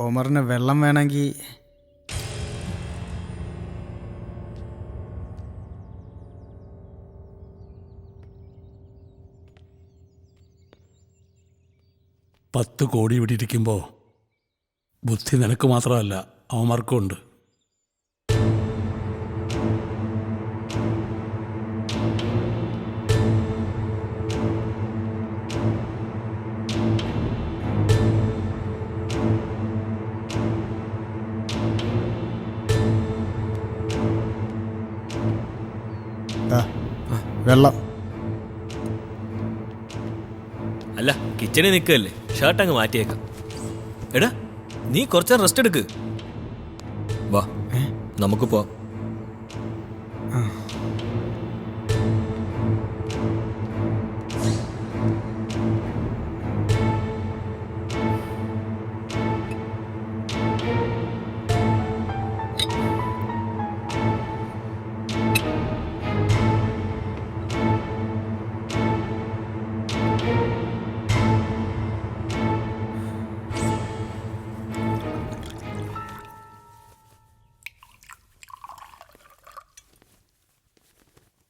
ഒമറിന് വെള്ളം വേണമെങ്കിൽ $10 കോടി ഇവിടെ ഇരിക്കുമ്പോൾ ബുദ്ധി നിനക്ക് മാത്രമല്ല അവന്മാർക്കും ഉണ്ട്. വെള്ളം. അല്ല, കിച്ചണിൽ നിൽക്കല്ലേ, ഷർട്ട് അങ്ങ് മാറ്റിയേക്കാം. എടാ, നീ കുറച്ച് റെസ്റ്റ് എടുക്ക്. വാ, നമുക്ക് പോവാം.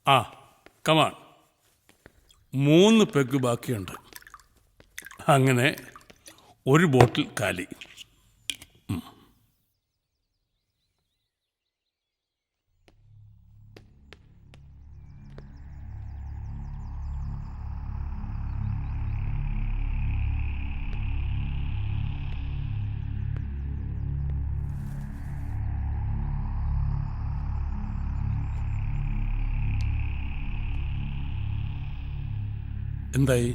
ആ കമാൺ. 3 പെഗ് ബാക്കിയുണ്ട്. അങ്ങനെ ഒരു ബോട്ടിൽ കാലി. എന്തായി?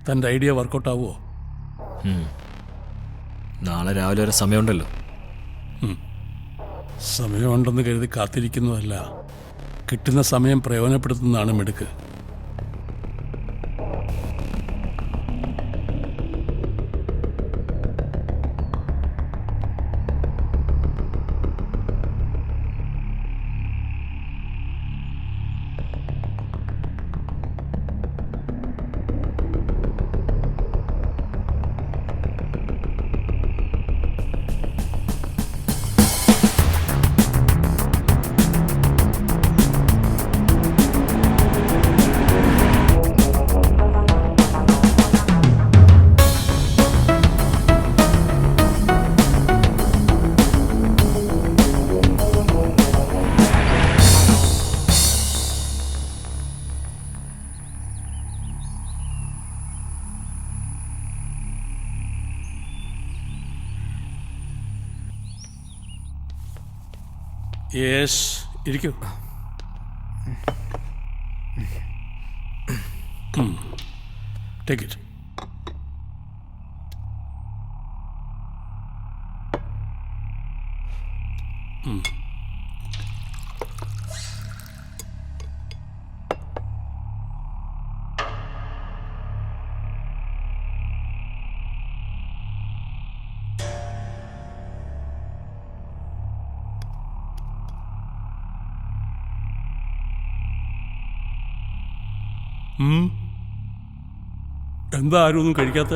തൻ്റെ ഐഡിയ വർക്കൗട്ട് ആവുമോ? നാളെ രാവിലെ വരെ സമയമുണ്ടല്ലോ. സമയമുണ്ടെന്ന് കരുതി കാത്തിരിക്കുന്നതല്ല, കിട്ടുന്ന സമയം പ്രയോജനപ്പെടുത്തുന്നതാണ് മിടുക്ക്. യെസ്, ഇരിക്കൂ. Take it. എന്താ ആരും ഒന്നും കഴിക്കാത്ത?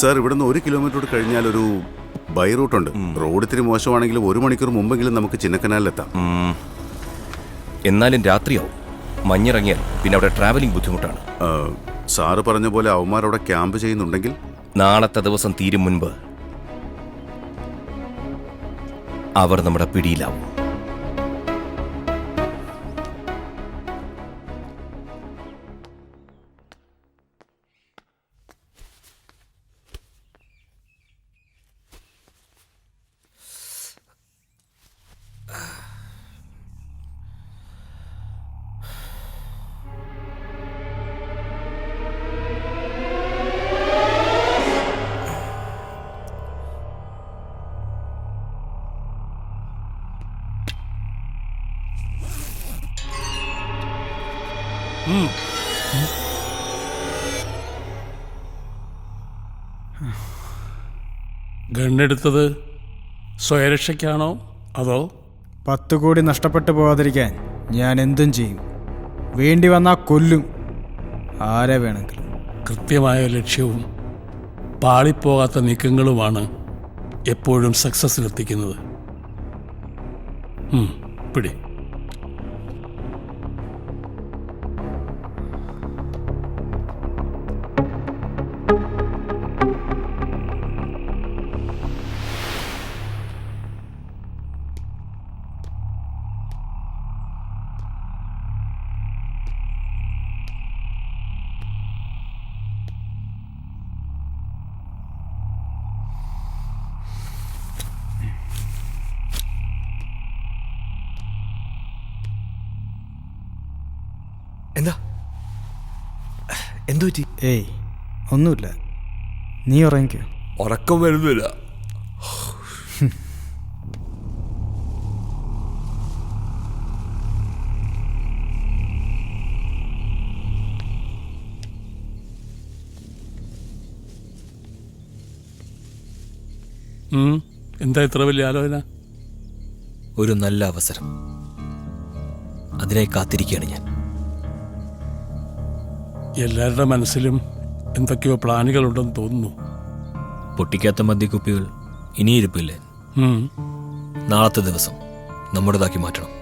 സാർ, ഇവിടുന്ന് 1 കിലോമീറ്റർ കഴിഞ്ഞാൽ ഒരു ബൈ റൂട്ടുണ്ട്. റോഡ് ഇത്തിരി മോശമാണെങ്കിലും 1 മണിക്കൂർ മുമ്പെങ്കിലും നമുക്ക് ചിന്നക്കനാലിലെത്താം. എന്നാലും രാത്രിയാവും. മഞ്ഞിറങ്ങിയാൽ പിന്നെ അവിടെ ട്രാവലിംഗ് ബുദ്ധിമുട്ടാണ്. സാറ് പറഞ്ഞ പോലെ അവന്മാർ അവിടെ ക്യാമ്പ് ചെയ്യുന്നുണ്ടെങ്കിൽ നാളത്തെ ദിവസം തീരും മുൻപ് അവർ നമ്മുടെ പിടിയിലാവും. ഗണ്ണെടുത്തത് സ്വയരക്ഷയ്ക്കാണോ അതോ? 10 കോടി നഷ്ടപ്പെട്ടു പോകാതിരിക്കാൻ ഞാൻ എന്തും ചെയ്യും. വേണ്ടി വന്നാൽ കൊല്ലും, ആരെ വേണമെങ്കിലും. കൃത്യമായ ലക്ഷ്യവും പാളിപ്പോകാത്ത നീക്കങ്ങളുമാണ് എപ്പോഴും സക്സസ്സിലെത്തിക്കുന്നത്. പിടി. എന്താ എന്തു പറ്റി? ഏയ് ഒന്നുമില്ല, നീ ഉറങ്ങിക്കോ. ഉറക്കം വരുന്നില്ല. എന്താ ഇത്ര വലിയ ആലോചന? ഒരു നല്ല അവസരം, അതിനായി കാത്തിരിക്കുകയാണ് ഞാൻ. എല്ലാവരുടെ മനസ്സിലും എന്തൊക്കെയോ പ്ലാനുകളുണ്ടെന്ന് തോന്നുന്നു. പൊട്ടിക്കാത്ത മദ്യക്കുപ്പികൾ ഇനിയിരിപ്പില്ലേ? നാളത്തെ ദിവസം നമ്മുടേതാക്കി മാറ്റണം.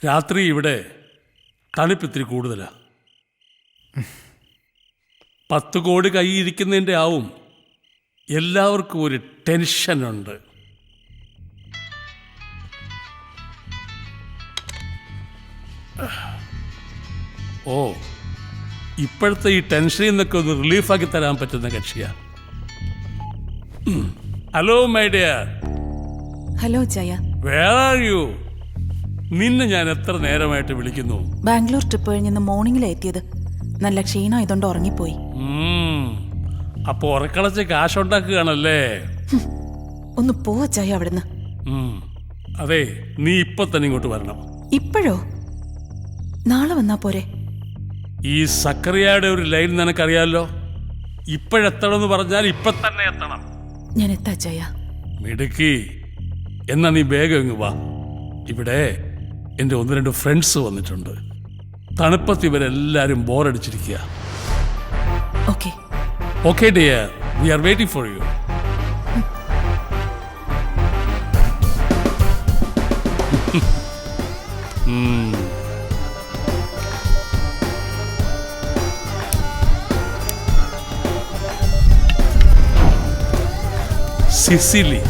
രാത്രി ഇവിടെ തണുപ്പിത്തിരി കൂടുതലാണ്. 10 കോടി കൈയിരിക്കുന്നതിൻ്റെ ആവും. എല്ലാവർക്കും ഒരു ടെൻഷനുണ്ട്. ഓ, ഇപ്പോഴത്തെ ഈ ടെൻഷനിൽ നിന്നൊക്കെ ഒന്ന് റിലീഫാക്കി തരാൻ പറ്റുന്ന കക്ഷിയാ. Hello my dear. Hello Jaya. Where are you? നിന്നെ ഞാൻ എത്ര നേരമായിട്ട് വിളിക്കുന്നു. ബാംഗ്ലൂർ ട്രിപ്പ് കഴിഞ്ഞ് മോർണിംഗിലാണ് എത്തിയത്. നല്ല ക്ഷീണമായതുകൊണ്ട് ഉറങ്ങിപ്പോയി. അപ്പൊ ഉറക്കളച്ച് കാശുണ്ടാക്കുകയാണല്ലേ? ഒന്ന് പോ ജയ അവിടുന്ന്. അതെ, നീ ഇപ്പൊ തന്നെ ഇങ്ങോട്ട് വരണം. ഇപ്പോഴോ? നാളെ വന്നാ പോരെ? ഈ സക്കറിയയുടെ ഒരു ലൈൻ നിനക്കറിയാലോ. ഇപ്പോഴെത്തണമെന്ന് പറഞ്ഞാൽ ഇപ്പൊ തന്നെ എത്തണം. ഞാൻ എത്താ ജയ. മിടുക്കി. എന്നാ നീ വേഗം ഇങ്ങ് വാ. ഇവിടെ എൻ്റെ 1-2 ഫ്രണ്ട്സ് വന്നിട്ടുണ്ട്. തണുപ്പത്ത് ഇവരെല്ലാരും ബോറടിച്ചിരിക്കുക. Okay okay dear, we are waiting for you. Cicily.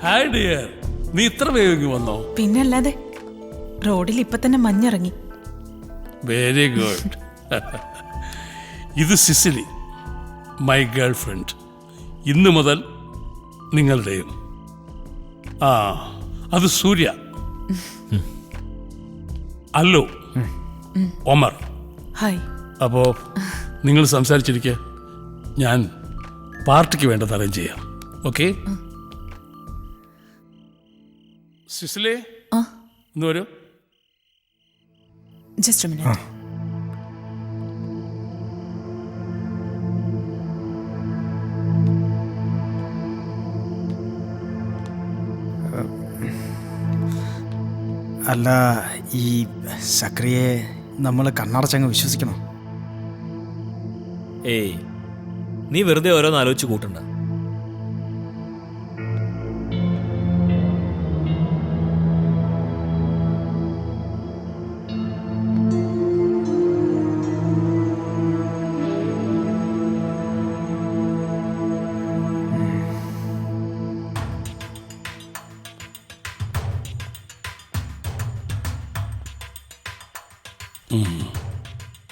Hi dear, നീ ഇത്ര വേഗം വന്നോ? പിന്നല്ലാതെ, റോഡിൽ ഇപ്പൊ തന്നെ മഞ്ഞിറങ്ങി. Very good. ഇത് സിസിലി, മൈ ഗേൾ ഫ്രണ്ട്. ഇന്ന് മുതൽ നിങ്ങളുടെയും. അത് സൂര്യ. അല്ലോ, ഒമർ. ഹായ്. അപ്പോ നിങ്ങൾ സംസാരിച്ചിരിക്കെ, ഞാൻ പാർട്ടിക്ക് വേണ്ടത് അറേഞ്ച് ചെയ്യാം. ഓക്കെ? സിസിലി, ഒന്ന് വരൂ. Just A minute. അല്ല, ഈ സക്രിയെ നമ്മൾ കണ്ണടച്ചങ്ങ് വിശ്വസിക്കണം? ഏയ്, നീ വെറുതെ ഓരോന്ന് ആലോചിച്ച് കൂട്ടണ്ട.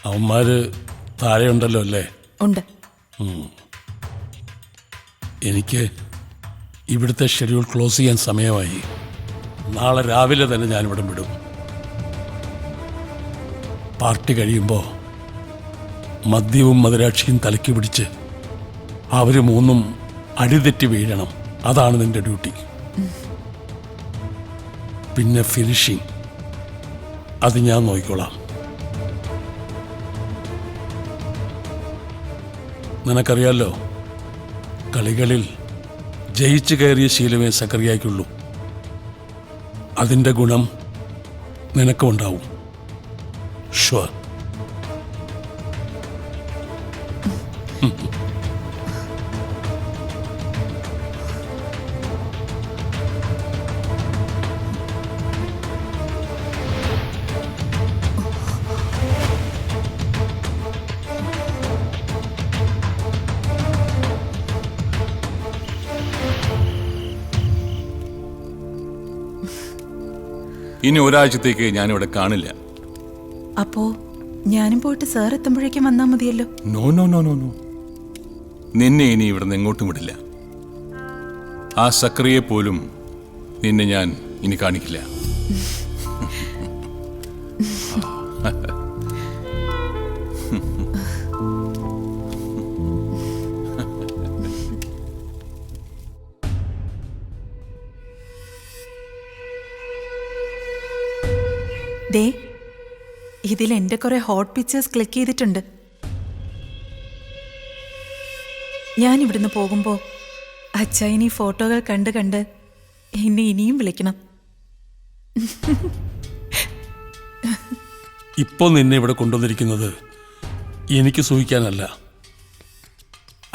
അവന്മാര് താഴെയുണ്ടല്ലോ അല്ലേ? ഉണ്ട്. എനിക്ക് ഇവിടുത്തെ ഷെഡ്യൂൾ ക്ലോസ് ചെയ്യാൻ സമയമായി. നാളെ രാവിലെ തന്നെ ഞാനിവിടെ വിടും. പാർട്ടി കഴിയുമ്പോൾ മദ്യവും മധുരാക്ഷിയും തലയ്ക്ക് പിടിച്ച് അവർ 3 അടിതെറ്റി വീഴണം. അതാണ് നിന്റെ ഡ്യൂട്ടി. പിന്നെ ഫിനിഷിങ് അത് ഞാൻ നോക്കിക്കോളാം. നിനക്കറിയാലോ, കളികളിൽ ജയിച്ചു കയറിയ ശീലമേ സക്കറിയായ്ക്കുള്ളൂ. അതിൻ്റെ ഗുണം നിനക്കും ഉണ്ടാവും. ഷുവർ. ഇനി ഒരാഴ്ചത്തേക്ക് ഞാനിവിടെ കാണില്ല. അപ്പോ ഞാനും പോയിട്ട് സാർ എത്തുമ്പോഴേക്കും വന്നാ മതിയല്ലോ? No no no no no, നിന്നെ ഇനി ഇവിടെ നിന്ന് എങ്ങോട്ടും വിടില്ല. ആ സക്രിയെ പോലും നിന്നെ ഞാൻ ഇനി കാണിക്കില്ല. ദേ, ഇതിൽ എൻ്റെ കുറെ ഹോട്ട് പിക്ചേഴ്സ് ക്ലിക്ക് ചെയ്തിട്ടുണ്ട്. ഞാൻ ഇവിടുന്ന് പോകുമ്പോൾ അച്ചായൻ ഈ ഫോട്ടോകൾ കണ്ട് കണ്ട് എന്നെ ഇനിയും വിളിക്കണം. ഇപ്പൊ നിന്നെ ഇവിടെ കൊണ്ടുവന്നിരിക്കുന്നത് എനിക്ക് സൂഹിക്കാനല്ല.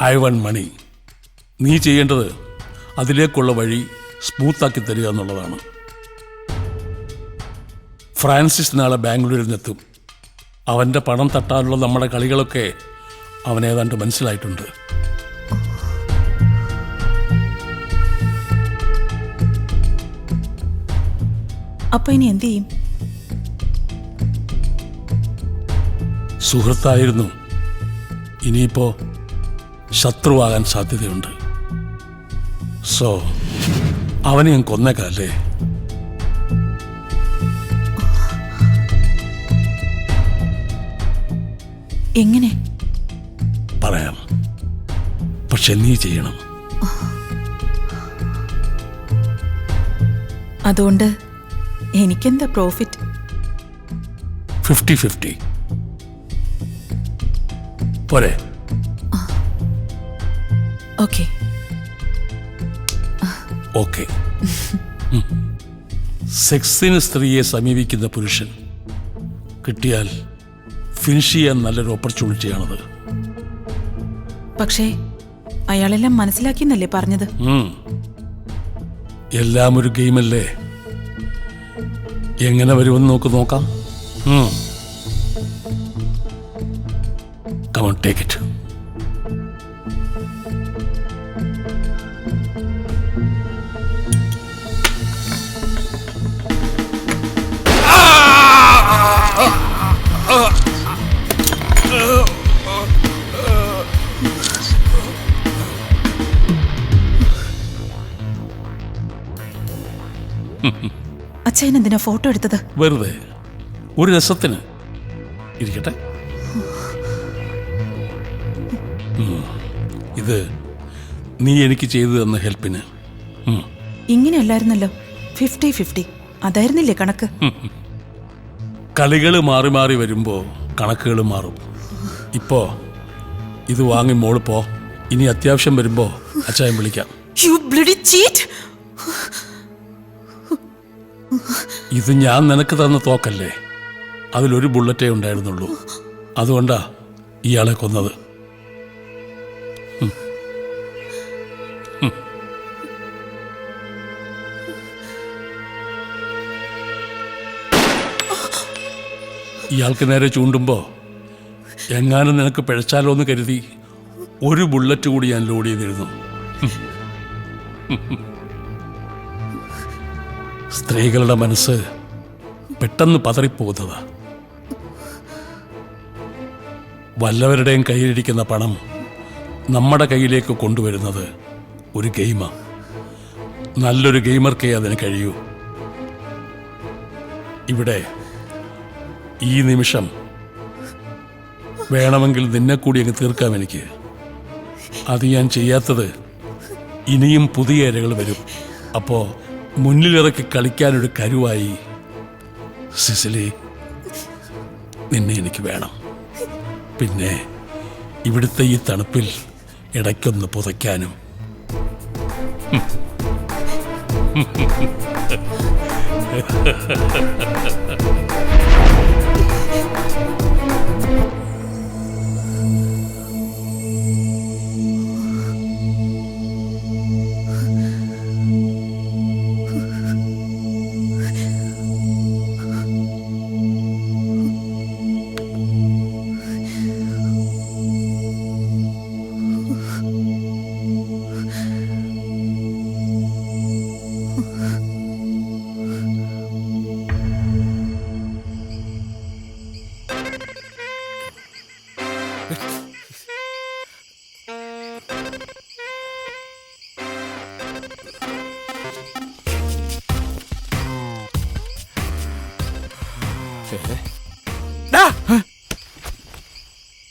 ഐ വൺ മണി. നീ ചെയ്യേണ്ടത് അതിലേക്കുള്ള വഴി സ്മൂത്താക്കി തരിക എന്നുള്ളതാണ്. ഫ്രാൻസിസ് നാളെ ബാംഗ്ലൂരിൽ നിന്നെത്തും. അവൻ്റെ പണം തട്ടാനുള്ള നമ്മുടെ കളികളൊക്കെ അവനേതാണ്ട് മനസ്സിലായിട്ടുണ്ട്. അപ്പൊ ഇനി എന്ത് ചെയ്യും? സുഹൃത്തായിരുന്നു, ഇനിയിപ്പോ ശത്രുവാകാൻ സാധ്യതയുണ്ട്. സോ അവനെ ഞാൻ കൊന്നേക്കല്ലേ? എങ്ങനെ? പറയാം, പക്ഷെ നീ ചെയ്യണം. അതുകൊണ്ട് എനിക്കെന്താ പ്രോഫിറ്റ്? 50-50 പോരെ? ഓക്കെ. ഓക്കെ. സെക്സിന് സ്ത്രീയെ സമീപിക്കുന്ന പുരുഷൻ കിട്ടിയാൽ ഫിനിഷ് ചെയ്യാൻ നല്ലൊരു ഓപ്പർച്യൂണിറ്റിയാണത്. പക്ഷേ അയാളെല്ലാം മനസ്സിലാക്കിയെന്നല്ലേ പറഞ്ഞത്? എല്ലാം ഒരു ഗെയിമല്ലേ? എങ്ങനെ വരുമെന്ന് നോക്കാം. Come on, take it. അച്ഛൻ എന്തിനാ ഫോട്ടോ എടുത്തത്? വെറുതെ ഒരു രസത്തിന്. ഇരിക്കട്ടെ. ഇത് നീ എനിക്ക് ചെയ്തു തന്ന ഹെൽപ്പിന്. ഇങ്ങനെയല്ലായിരുന്നല്ലോ, 50-50 അതായിരുന്നില്ലേ കണക്ക്? കളികൾ മാറി മാറി വരുമ്പോ കണക്കുകൾ മാറും. ഇപ്പോ ഇത് വാങ്ങി മോള് പോ. ഇനി അത്യാവശ്യം വരുമ്പോ അച്ചായം വിളിക്കാം. You bloody cheat! ഇത് ഞാൻ നിനക്ക് തന്ന തോക്കല്ലേ? അതിലൊരു ബുള്ളറ്റേ ഉണ്ടായിരുന്നുള്ളൂ. അതുകൊണ്ടാ ഇയാളെ കൊന്നത്. ഇയാൾക്ക് നേരെ ചൂണ്ടുമ്പോ എങ്ങാനും നിനക്ക് പിഴച്ചാലോ എന്ന് കരുതി ഒരു ബുള്ളറ്റ് കൂടി ഞാൻ ലോഡ് ചെയ്തിരുന്നു. സ്ത്രീകളുടെ മനസ്സ് പെട്ടെന്ന് പതറിപ്പോകുന്നതാ. വല്ലവരുടെയും കയ്യിലിരിക്കുന്ന പണം നമ്മുടെ കയ്യിലേക്ക് കൊണ്ടുവരുന്നത് ഒരു ഗെയിമാ. നല്ലൊരു ഗെയിമർക്കേ അതിന് കഴിയൂ. ഇവിടെ ഈ നിമിഷം വേണമെങ്കിൽ നിന്നെ കൂടി അങ്ങ് തീർക്കാം എനിക്ക്. അത് ഞാൻ ചെയ്യാത്തത് ഇനിയും പുതിയ ഇരകൾ വരും. അപ്പോ മുന്നിലിറക്കി കളിക്കാനൊരു കരുവായി സിസിലി നിന്നെ എനിക്ക് വേണം. പിന്നെ ഇവിടുത്തെ ഈ തണുപ്പിൽ ഇടയ്ക്കൊന്ന് പുതയ്ക്കാനും.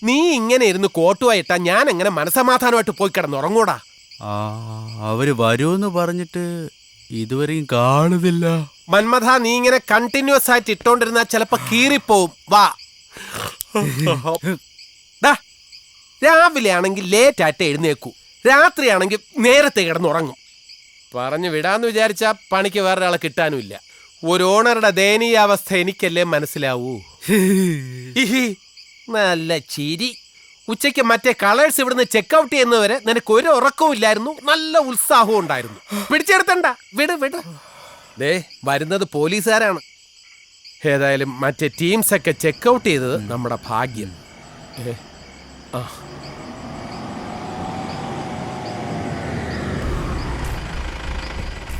നീ ഇങ്ങനെ ഇരുന്ന് കോട്ടുവായിട്ടാ ഞാൻ എങ്ങനെ മനസമാധാനമായിട്ട് പോയി കിടന്നുറങ്ങൂടാ? അവര് വരുമെന്ന് പറഞ്ഞിട്ട് ഇതുവരെയും കാണുന്നില്ല. മന്മഥ, നീ ഇങ്ങനെ കണ്ടിന്യൂസ് ആയിട്ട് ഇട്ടോണ്ടിരുന്നാ ചിലപ്പോ കീറിപ്പോവും. വാ. രാവിലെ ആണെങ്കിൽ ലേറ്റ് ആയിട്ട് എഴുന്നേക്കൂ, രാത്രിയാണെങ്കിൽ നേരത്തെ കിടന്നുറങ്ങും. പറഞ്ഞു വിടാന്ന് വിചാരിച്ച പണിക്ക് വേറൊരാളെ കിട്ടാനുമില്ല. ഒരു ഓണറുടെ ദയനീയാവസ്ഥ എനിക്കല്ലേ മനസ്സിലാവൂ. ഹിഹി, നല്ല ചിരി. ഉച്ചയ്ക്ക് മറ്റേ കളേഴ്സ് ഇവിടുന്ന് ചെക്കൗട്ട് ചെയ്യുന്നവരെ നിനക്ക് ഒരു ഉറക്കവും ഇല്ലായിരുന്നു, നല്ല ഉത്സാഹവും ഉണ്ടായിരുന്നു. പിടിച്ചെടുത്തണ്ട, വിട് വിട്. ദേ വരുന്നത് പോലീസുകാരാണ്. ഏതായാലും മറ്റേ ടീംസൊക്കെ ചെക്കൗട്ട് ചെയ്തത് നമ്മുടെ ഭാഗ്യം.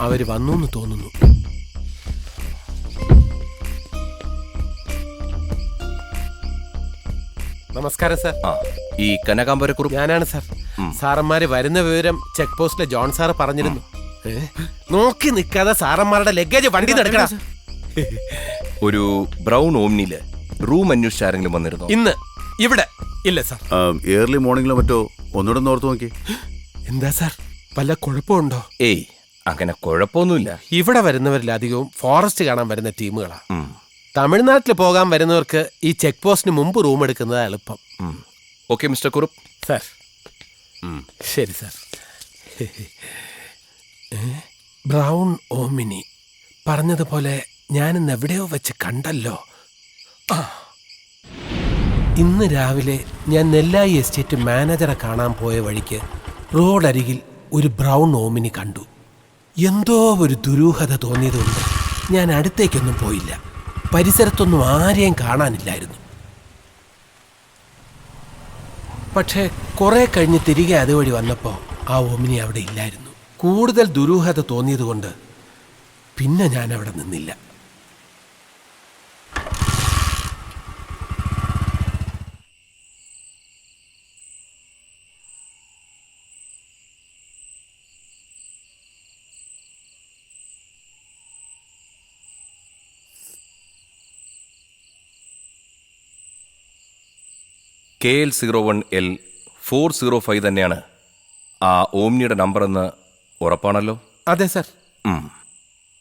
അവര് വന്നു എന്ന് തോന്നുന്നു. നമസ്കാരം സാർ. ഈ കനകാംബരക്കുറുപ്പ് ഞാനാണ് സാർ. സാറന്മാര് വരുന്ന വിവരം ചെക്ക് പോസ്റ്റിലെ ജോൺ സാറ് പറഞ്ഞിരുന്നു. നോക്കി നിൽക്കാതെ സാറന്മാരുടെ ലഗേജ് വണ്ടി നടക്കണം. ഒരു ബ്രൗൺ ഓമ്നിയില് റൂം അന്വേഷിച്ച് ആരെങ്കിലും വന്നിരുന്നോ? ഇന്ന് ഇവിടെ ഇല്ല സാർ. ഏർലി മോർണിംഗിലോ മറ്റോ ഒന്നുകൂടെ ഓർത്ത് നോക്കി. എന്താ സാർ, വല്ല കുഴപ്പമുണ്ടോ? ഏയ്, അങ്ങനെ കുഴപ്പമൊന്നുമില്ല. ഇവിടെ വരുന്നവരിലധികവും ഫോറസ്റ്റ് കാണാൻ വരുന്ന ടീമുകളാ. തമിഴ്നാട്ടിൽ പോകാൻ വരുന്നവർക്ക് ഈ ചെക്ക് പോസ്റ്റിന് മുമ്പ് റൂം എടുക്കുന്നത് എളുപ്പം. Okay mister Kurup. സാർ ശരി സാർ. ബ്രൗൺ ഓമിനി പറഞ്ഞതുപോലെ ഞാനിന്ന് എവിടെയോ വെച്ച് കണ്ടല്ലോ. ഇന്ന് രാവിലെ ഞാൻ നെല്ലായി എസ്റ്റേറ്റ് മാനേജറെ കാണാൻ പോയ വഴിക്ക് റോഡരികിൽ ഒരു ബ്രൗൺ ഓമിനി കണ്ടു. എന്തോ ഒരു ദുരൂഹത തോന്നിയതുകൊണ്ട് ഞാൻ അടുത്തേക്കൊന്നും പോയില്ല. പരിസരത്തൊന്നും ആരെയും കാണാനില്ലായിരുന്നു. പക്ഷേ കുറെ കഴിഞ്ഞ് തിരികെ അതുവഴി വന്നപ്പോൾ ആ ഓമിനി അവിടെ ഇല്ലായിരുന്നു. കൂടുതൽ ദുരൂഹത തോന്നിയതുകൊണ്ട് പിന്നെ ഞാൻ അവിടെ നിന്നില്ല. KL01L 405 തന്നെയാണ് ആ ഓമ്നിയുടെ നമ്പറെന്ന് ഉറപ്പാണല്ലോ? അതെ സാർ.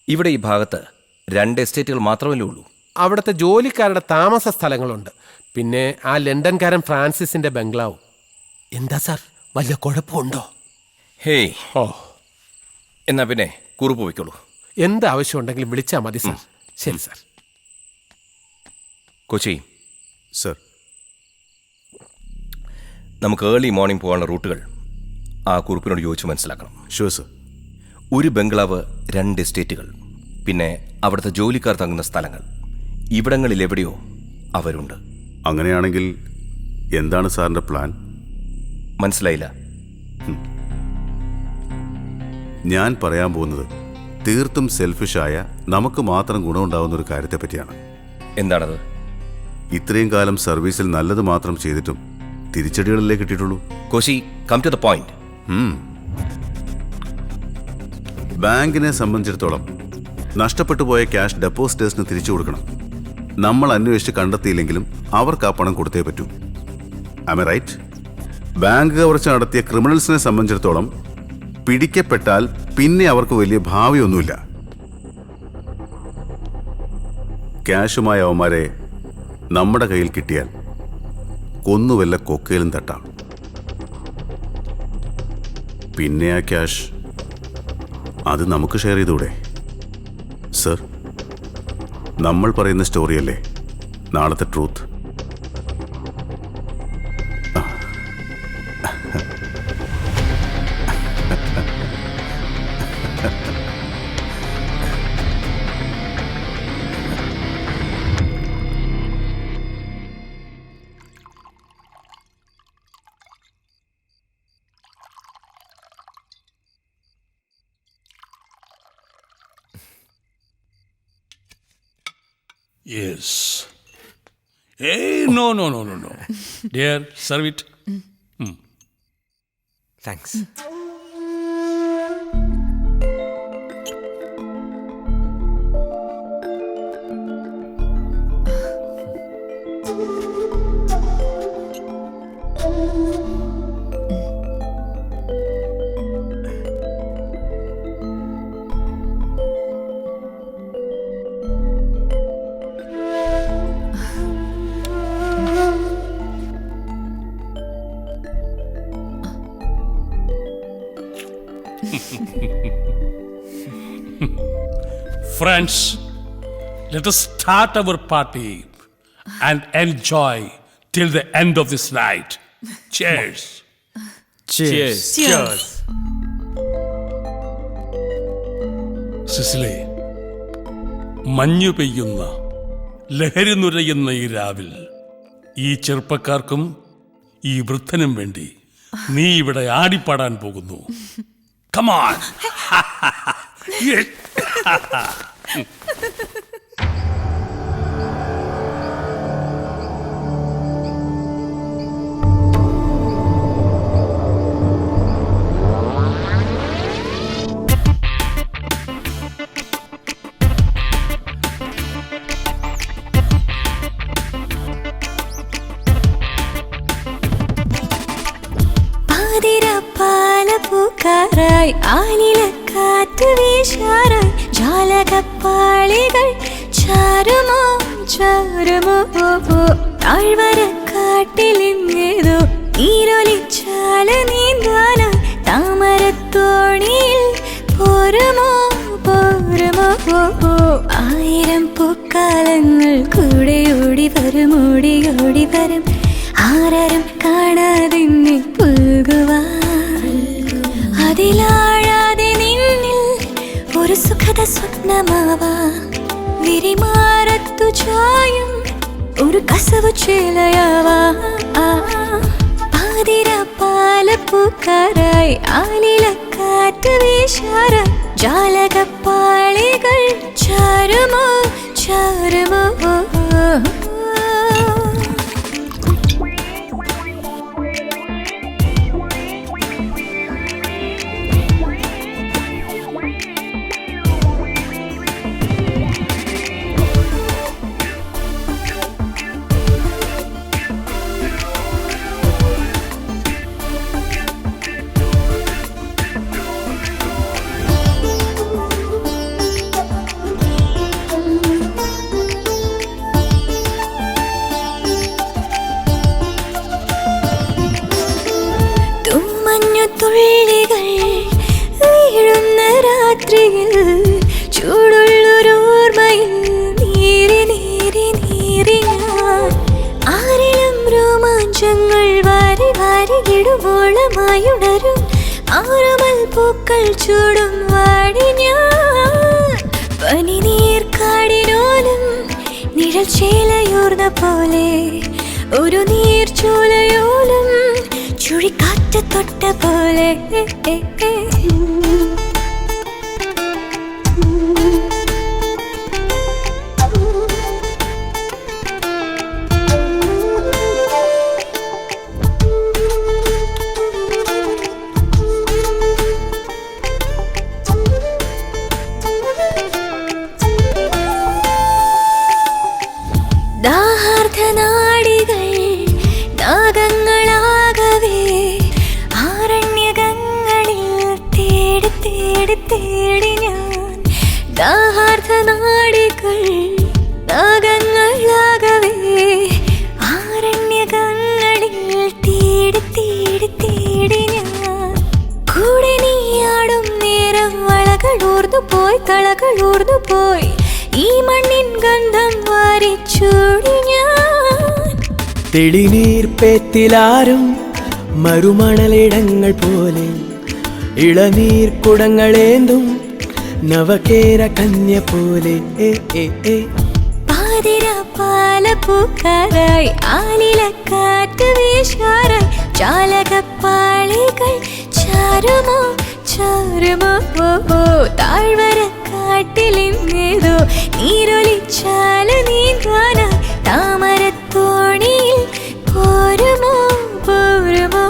ഇവിടെ ഈ ഭാഗത്ത് 2 എസ്റ്റേറ്റുകൾ മാത്രമല്ലേ ഉള്ളൂ? അവിടുത്തെ ജോലിക്കാരുടെ താമസ സ്ഥലങ്ങളുണ്ട്. പിന്നെ ആ ലണ്ടൻകാരൻ ഫ്രാൻസിസിന്റെ ബംഗ്ലാവും. എന്താ സാർ, വല്ല കുഴപ്പമുണ്ടോ? ഹേയ്, എന്നാ പിന്നെ കുറിപ്പ് വയ്ക്കുള്ളൂ. എന്ത് ആവശ്യമുണ്ടെങ്കിലും വിളിച്ചാൽ മതി സാർ. ശരി സാർ. കൊച്ചി സർ, നമുക്ക് ഏർലി മോർണിംഗ് പോകാനുള്ള റൂട്ടുകൾ ആ കുറിപ്പിനോട് ചോദിച്ച് മനസ്സിലാക്കണം. Sure sir. ഒരു ബംഗ്ലാവ്, 2 എസ്റ്റേറ്റുകൾ, പിന്നെ അവിടുത്തെ ജോലിക്കാർ തങ്ങുന്ന സ്ഥലങ്ങൾ, ഇവിടങ്ങളിൽ എവിടെയോ അവരുണ്ട്. അങ്ങനെയാണെങ്കിൽ എന്താണ് സാറിൻ്റെ പ്ലാൻ? മനസ്സിലായില്ല. ഞാൻ പറയാൻ പോകുന്നത് തീർത്തും സെൽഫിഷായ നമുക്ക് മാത്രം ഗുണമുണ്ടാവുന്ന ഒരു കാര്യത്തെ പറ്റിയാണ്. എന്താണത്? ഇത്രയും കാലം സർവീസിൽ നല്ലത് മാത്രം ചെയ്തിട്ടും തിരിച്ചടികളിലേ കിട്ടിയിട്ടുള്ളൂ. Koshy, come to the point. ബാങ്കിനെ സംബന്ധിച്ചിടത്തോളം നഷ്ടപ്പെട്ടു പോയ ക്യാഷ് ഡെപ്പോസിറ്റേഴ്സിന് തിരിച്ചു കൊടുക്കണം. നമ്മൾ അന്വേഷിച്ച് കണ്ടെത്തിയില്ലെങ്കിലും അവർക്ക് ആ പണം കൊടുത്തേ പറ്റൂ. Am I right? ബാങ്ക് കവർച്ച നടത്തിയ ക്രിമിനൽസിനെ സംബന്ധിച്ചിടത്തോളം പിടിക്കപ്പെട്ടാൽ പിന്നെ അവർക്ക് വലിയ ഭാവിയൊന്നുമില്ല. ക്യാഷുമായ അവന്മാരെ നമ്മുടെ കയ്യിൽ കിട്ടിയാൽ കൊന്നുവല്ല കൊക്കയിലും തട്ടാം. പിന്നെ ആ ക്യാഷ് അത് നമുക്ക് ഷെയർ ചെയ്തൂടെ? സർ, നമ്മൾ പറയുന്ന സ്റ്റോറിയല്ലേ നാളത്തെ truth. Yes. Hey, no. Dear, serve it. Thanks. Friends, let us start our party and enjoy till the end of this night. Cheers. Cheers. Cicily, മഞ്ഞു പെയ്യുന്ന ലഹരി നുരയുന്ന ഈ രാവിൽ ഈ ചെറുപ്പക്കാർക്കും ഈ വൃദ്ധനും വേണ്ടി നീ ഇവിടെ ആടിപ്പാടാൻ പോകുന്നു. Come on. Yes. പൂക്കാറായി ആലിലക്കാറ്റ് വീശാറായി ജാലകപ്പാളികൾ ചാരുമോ ചാരുമോ താഴ്വരക്കാട്ടിലിങ്ങേതോ നീരൊലിച്ചാല നീന്താനായി താമരത്തോണിയിൽ പോരുമോ പോരുമോ ആയിരം പൂക്കാലങ്ങൾ കൂടെ ഓടി വരും ഓടി ഓടി വരും ആരും കാണാതെ പുൽകുവാ അതിലാഴാതെ നിന്നിൽ ഒരു സുഖദ സ്വപ്നമാവാ വിരിമാറത്തു ചായും ഒരു കസവു ചേലയാവാ പാതിര പാലപ്പൂക്കാരായി ആലിലക്കാറ്റ് വീശാറായി ജാലകപ്പാളികൾ ചാരുമോ ചാരുമോ തുള്ളികൾ വീഴുന്ന രാത്രിയിൽ ചൂടുള്ളൊരോർമ്മയിൽ നീറി നീറി നീറി ഞാൻ ആരിലും രോമാഞ്ചങ്ങൾ വാരി വാരി ഇടുവോളമായുണരും ആറുമൽ പൂക്കൾ ചൂടും വാടി ഞാൻ പനി നീർക്കാടിനോലും നിഴൽ ചേലയോർന്ന പോലെ ഒരു നീർച്ചോലയോലും ചുഴിക്കാറ്റ് തൊട്ട പോലെ ദാഹാർദ്ധനാടികൾ നാഗങ്ങളാകവേ ആരണ്യകങ്ങളിൽ തേടി തേടി തേടി ഞാൻ ദാഹാർദ്ധനാടികൾ നാഗങ്ങളാകവേ ആരണ്യകങ്ങളിൽ തേടി തേടി തേടി ഞാൻ കൂടെ നീയാടും നേരം വളകളൂർന്നു പോയി കളകളൂർന്നു പോയി ഈ മണ്ണിൻ ഗന്ധം വാരിച്ചൂടി ഞാൻ തെളിനീർപ്പേത്തിലാരും മരുമണലിടങ്ങൾ പോലെ ഇളനീർ കുടങ്ങളേന്തും നവകേര കന്യ പോലെ പാതിര പാലപ്പൂക്കാരായി ആലിലക്കാറ്റ് വീശാറായി ജാലകപ്പാളികൾ ചാരുമോ ചാരുമോ താഴ്വരക്കാട്ടിലിങ്ങേതോ നീരൊലിച്ചാല നീന്താനായി താമരത്തോണിയിൽ പോരുമോ പോരുമോ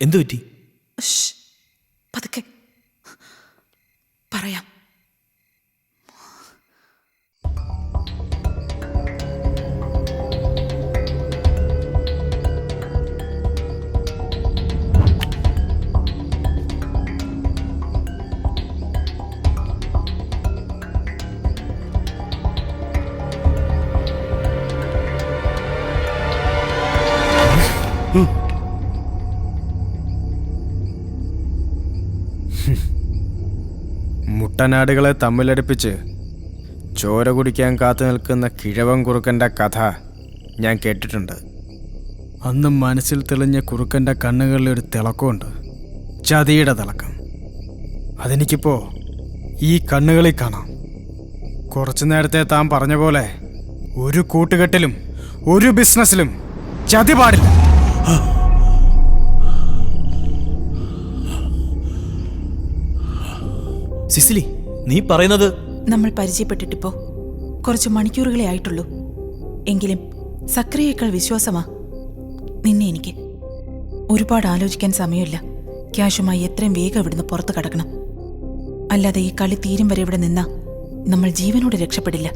എന്തു പറ്റി? പതുക്കെ പറയാം. മുട്ടനാടുകളെ തമ്മിലടുപ്പിച്ച് ചോര കുടിക്കാൻ കാത്തു നിൽക്കുന്ന കിഴവൻ കുറുക്കൻ്റെ കഥ ഞാൻ കേട്ടിട്ടുണ്ട്. അന്ന് മനസ്സിൽ തെളിഞ്ഞ കുറുക്കൻ്റെ കണ്ണുകളിൽ ഒരു തിളക്കമുണ്ട്, ചതിയുടെ തിളക്കം. അതെനിക്കിപ്പോൾ ഈ കണ്ണുകളിൽ കാണാം. കുറച്ചു നേരത്തെ താൻ പറഞ്ഞ പോലെ ഒരു കൂട്ടുകെട്ടിലും ഒരു ബിസിനസ്സിലും ചതി പാടില്ല. സിസിലി, നീ പറയുന്നത്? നമ്മൾ പരിചയപ്പെട്ടിട്ടിപ്പോ കുറച്ച് മണിക്കൂറുകളെ ആയിട്ടുള്ളൂ. എങ്കിലും സക്രിയേക്കാൾ വിശ്വാസമാ നിന്നെ എനിക്ക്. ഒരുപാട് ആലോചിക്കാൻ സമയമില്ല. ക്യാഷുമായി എത്രയും വേഗം ഇവിടുന്ന് പുറത്തു കടക്കണം. അല്ലാതെ ഈ കളി തീരും വരെ ഇവിടെ നിന്നാ നമ്മൾ ജീവനോട് രക്ഷപ്പെടില്ല.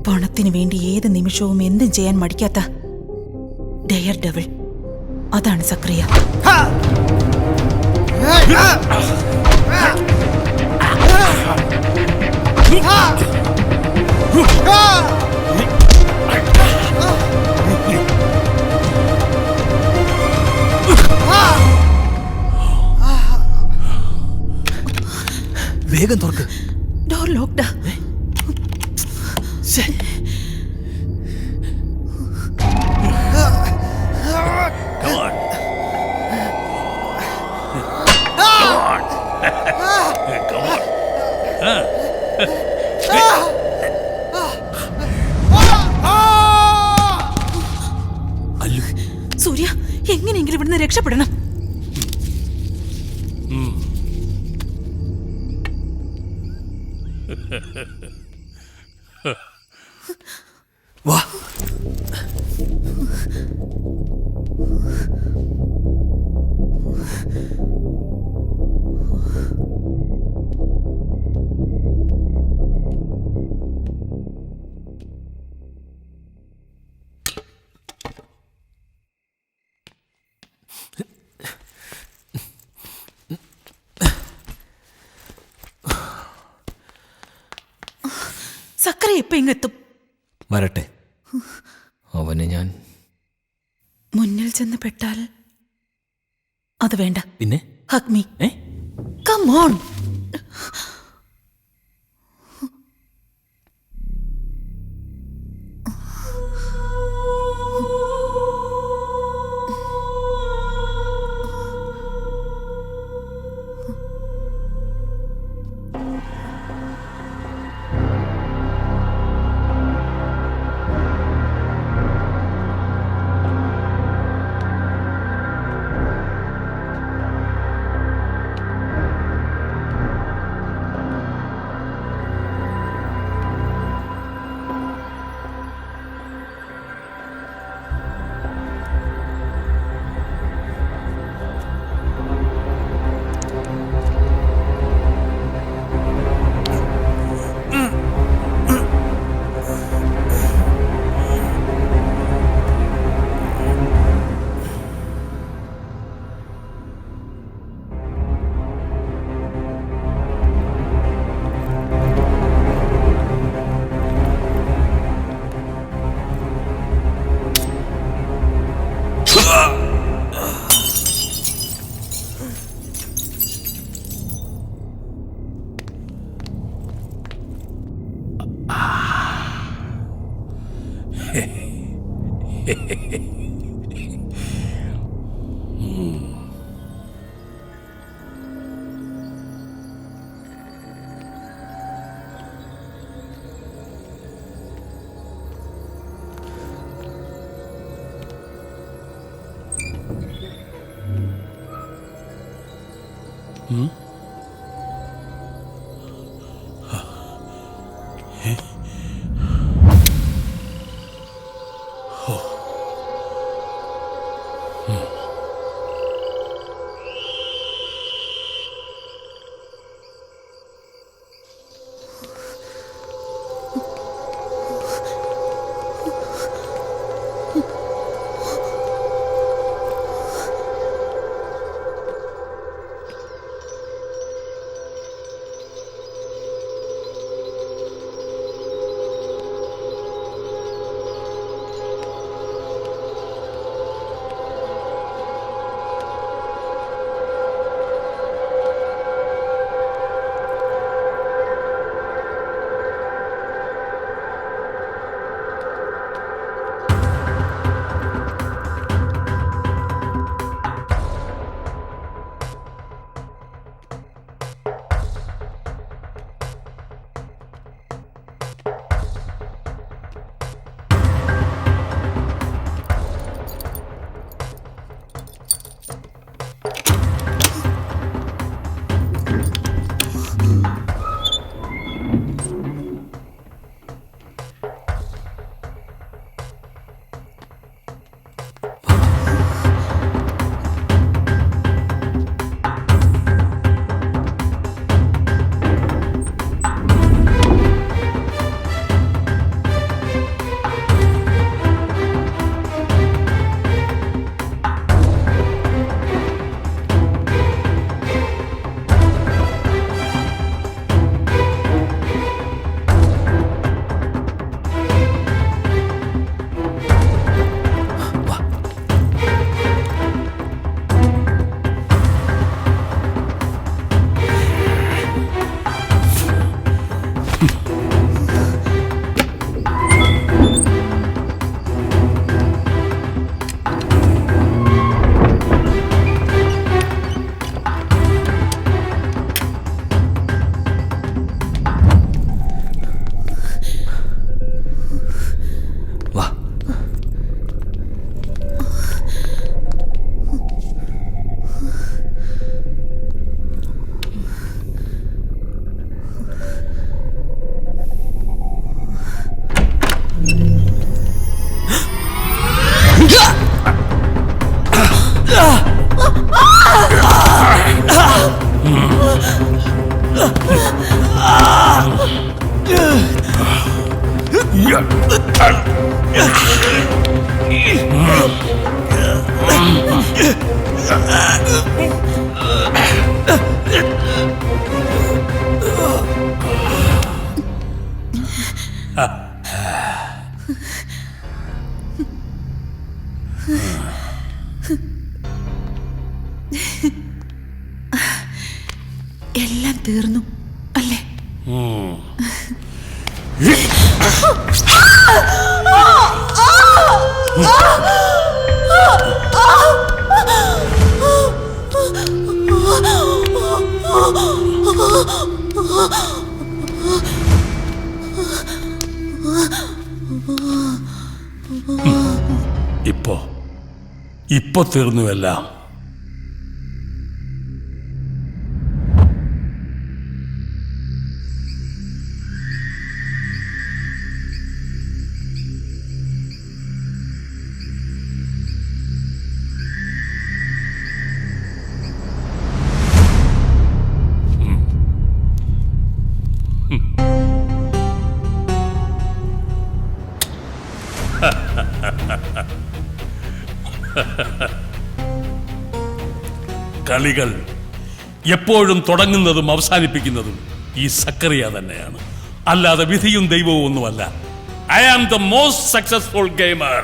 പണത്തിനു വേണ്ടി ഏത് നിമിഷവും എന്തും ചെയ്യാൻ മടിക്കാത്ത ഡെയർ ഡെവിൾ, അതാണ് സക്രിയ. വേഗം തുറക്ക്. ഡോർ ലോക്ക്ഡാ. സൂര്യ, എങ്ങനെയെങ്കിലും ഇവിടുന്ന് രക്ഷപ്പെടണം. വാ. സക്രിയ ഇപ്പൊ ഇങ്ങെത്തും. വരട്ടെ. അവനെ ഞാൻ മുന്നിൽ ചെന്ന് പെട്ടാൽ അത് വേണ്ട. പിന്നെ ഹഗ് മീ. Come on. എല്ലാം തീർന്നു അല്ലേ? ഇപ്പൊ തീർന്നു എല്ലാം. കളികൾ എപ്പോഴും തുടങ്ങുന്നതും അവസാനിപ്പിക്കുന്നതും ഈ സക്കറിയ തന്നെയാണ്, അല്ലാതെ വിധിയും ദൈവവും ഒന്നുമല്ല. I am the most successful gamer.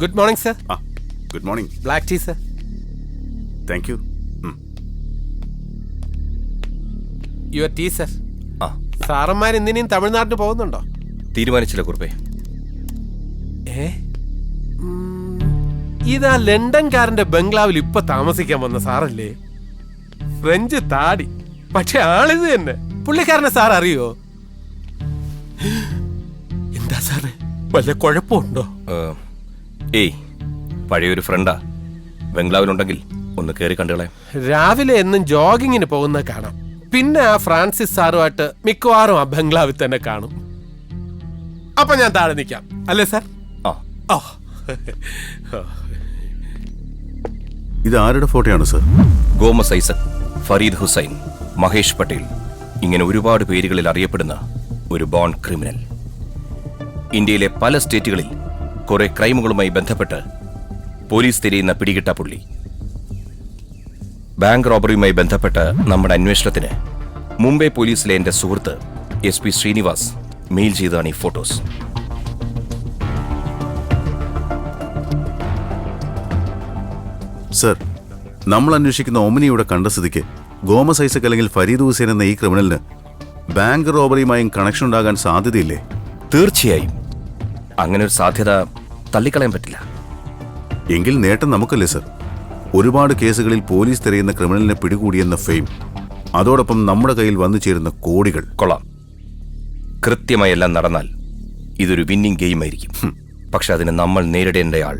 Good morning sir. Good morning. Black tea sir. Thank you. Your tea sir. സാറന്മാർ എന്തിനും തമിഴ്നാട്ടിന് പോകുന്നുണ്ടോ? തീരുമാനിച്ചില്ല കുറുപ്പേ. ഇതാ ലണ്ടൻകാരന്റെ ബംഗ്ലാവിൽ ഇപ്പൊ താമസിക്കാൻ വന്ന സാറല്ലേ? ഫ്രഞ്ച് താടി, പക്ഷെ ആളിത് തന്നെ. പുള്ളിക്കാരനെ സാർ അറിയോ? എന്താ സാറേ, വല്ല കുഴപ്പമുണ്ടോ? ഏയ്, പഴയൊരു ഫ്രണ്ടാ. ബംഗ്ലാവിലുണ്ടെങ്കിൽ ഒന്ന് കയറി കണ്ടുകളെ. രാവിലെ എന്നും ജോഗിങ്ങിന് പോകുന്ന കാണാം. പിന്നെ ആ ഫ്രാൻസിസ് സാറുമായിട്ട് മിക്കവാറും ആ ബംഗ്ലാവിൽ തന്നെ കാണും. അപ്പൊ ഞാൻ താഴെ നിൽക്കാം അല്ലേ സാർ? ഇത് ആരുടെ ഫോട്ടോയാണ് സർ? ഗോമസ് ഐസക്, ഫരീദ് ഹുസൈൻ, മഹേഷ് പട്ടേൽ, ഇങ്ങനെ ഒരുപാട് പേരുകളിൽ അറിയപ്പെടുന്ന ഒരു ബോൺ ക്രിമിനൽ. ഇന്ത്യയിലെ പല സ്റ്റേറ്റുകളിൽ കുറെ ക്രൈമുകളുമായി ബന്ധപ്പെട്ട് പോലീസ് തിരയുന്ന പിടികിട്ട പുള്ളി. ബാങ്ക് റോബറിയുമായി ബന്ധപ്പെട്ട് നമ്മുടെ അന്വേഷണത്തിന് മുംബൈ പോലീസിലെ എന്റെ സുഹൃത്ത് SP ശ്രീനിവാസ് മെയിൽ ചെയ്താണ് ഈ ഫോട്ടോസ്. സർ, നമ്മൾ അന്വേഷിക്കുന്ന ഓമനിയുടെ കണ്ട സ്ഥിതിക്ക് ഗോമസ് ഐസക് അല്ലെങ്കിൽ ഫരീദ് ഹുസൈൻ എന്ന ഈ ക്രിമിനലിന് ബാങ്ക് റോബറിയുമായും കണക്ഷൻ ഉണ്ടാകാൻ സാധ്യതയില്ലേ? തീർച്ചയായും. അങ്ങനെ ഒരു സാധ്യത തള്ളിക്കളയാൻ പറ്റില്ല. എങ്കിൽ നേട്ടം നമുക്കല്ലേ സർ? ഒരുപാട് കേസുകളിൽ പോലീസ് തിരയുന്ന ക്രിമിനലിനെ പിടികൂടിയെന്ന ഫെയിം, അതോടൊപ്പം നമ്മുടെ കയ്യിൽ വന്നു ചേരുന്ന കോടികൾ. കൊള്ളാം. കൃത്യമായി എല്ലാം നടന്നാൽ ഇതൊരു വിന്നിംഗ് ഗെയിം ആയിരിക്കും. പക്ഷെ അതിന് നമ്മൾ നേരിടേണ്ടയാൾ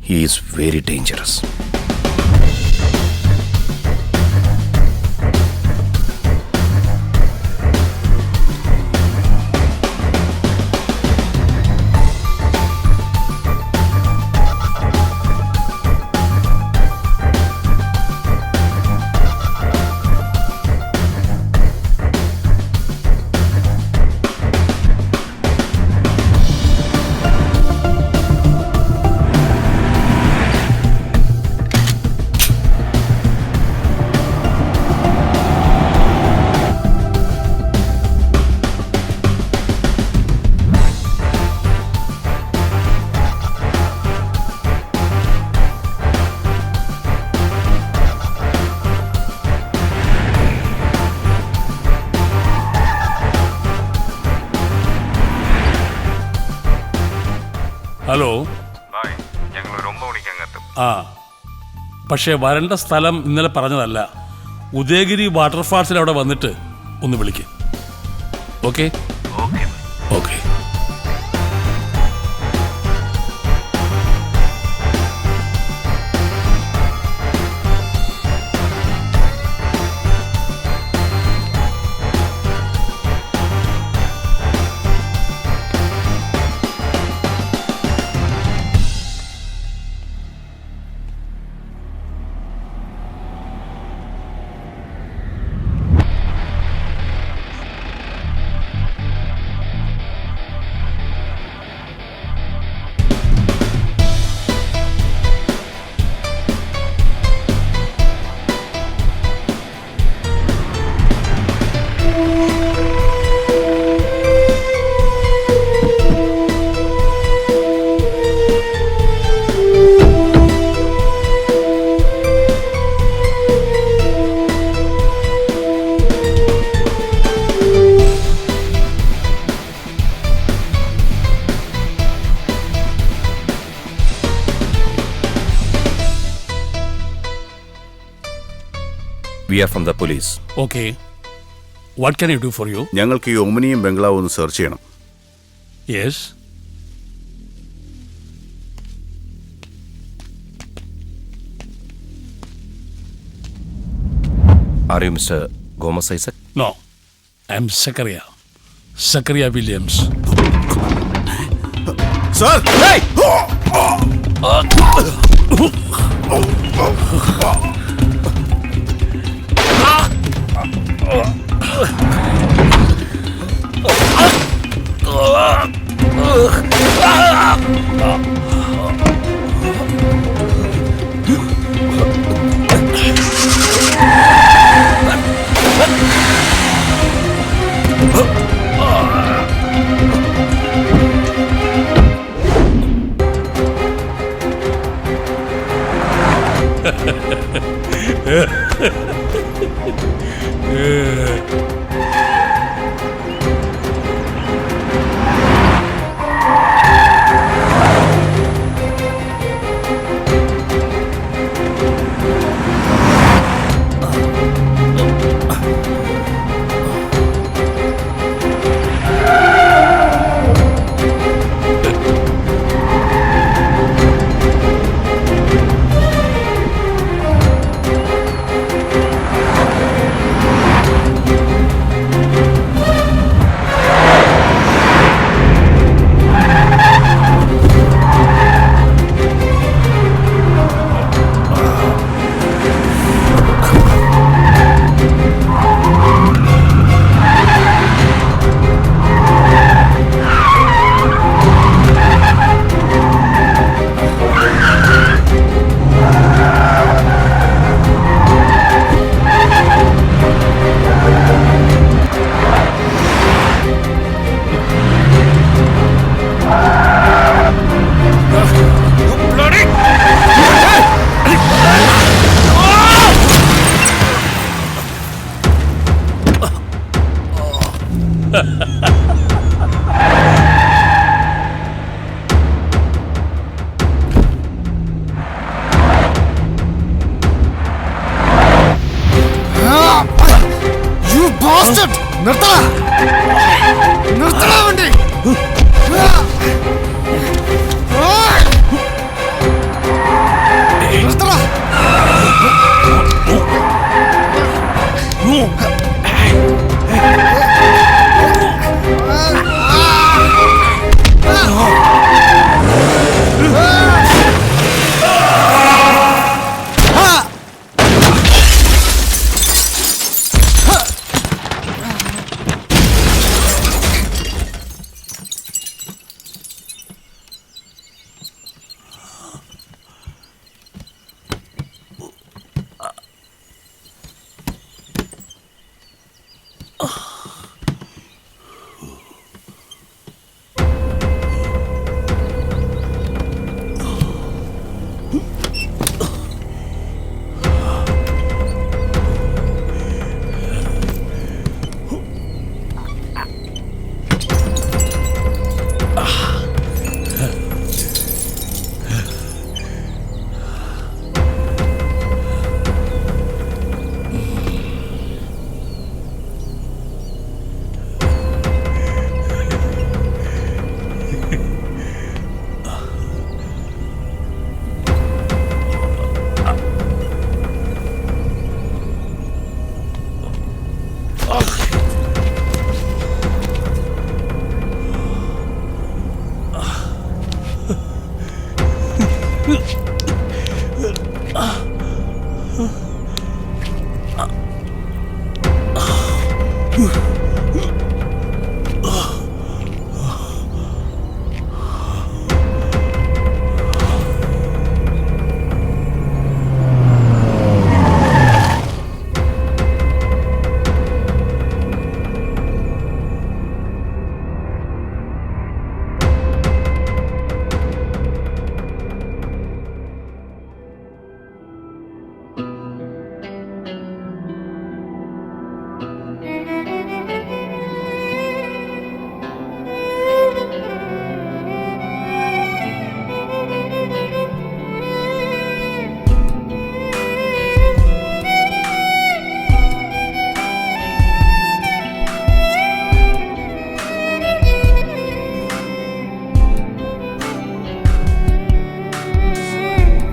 ഹീസ് വെരി ഡേഞ്ചറസ്. ഹലോ, ആ പക്ഷേ വരേണ്ട സ്ഥലം ഇന്നലെ പറഞ്ഞതല്ല. ഉദയഗിരി വാട്ടർഫാൾസിൽ അവിടെ വന്നിട്ട് ഒന്ന് വിളിക്ക്. Okay okay. We are from the police. Okay. What can I do for you? ഞങ്ങൾക്ക് ഈ ഒമിനിയും ബംഗ്ലാവും ഒന്ന് സെർച്ച് ചെയ്യണം. Yes. Are you Mr. Gomez Isaac? No. I'm Zakaria. Zakaria Williams. Sir! Hey! നിർത്തണ വണ്ടി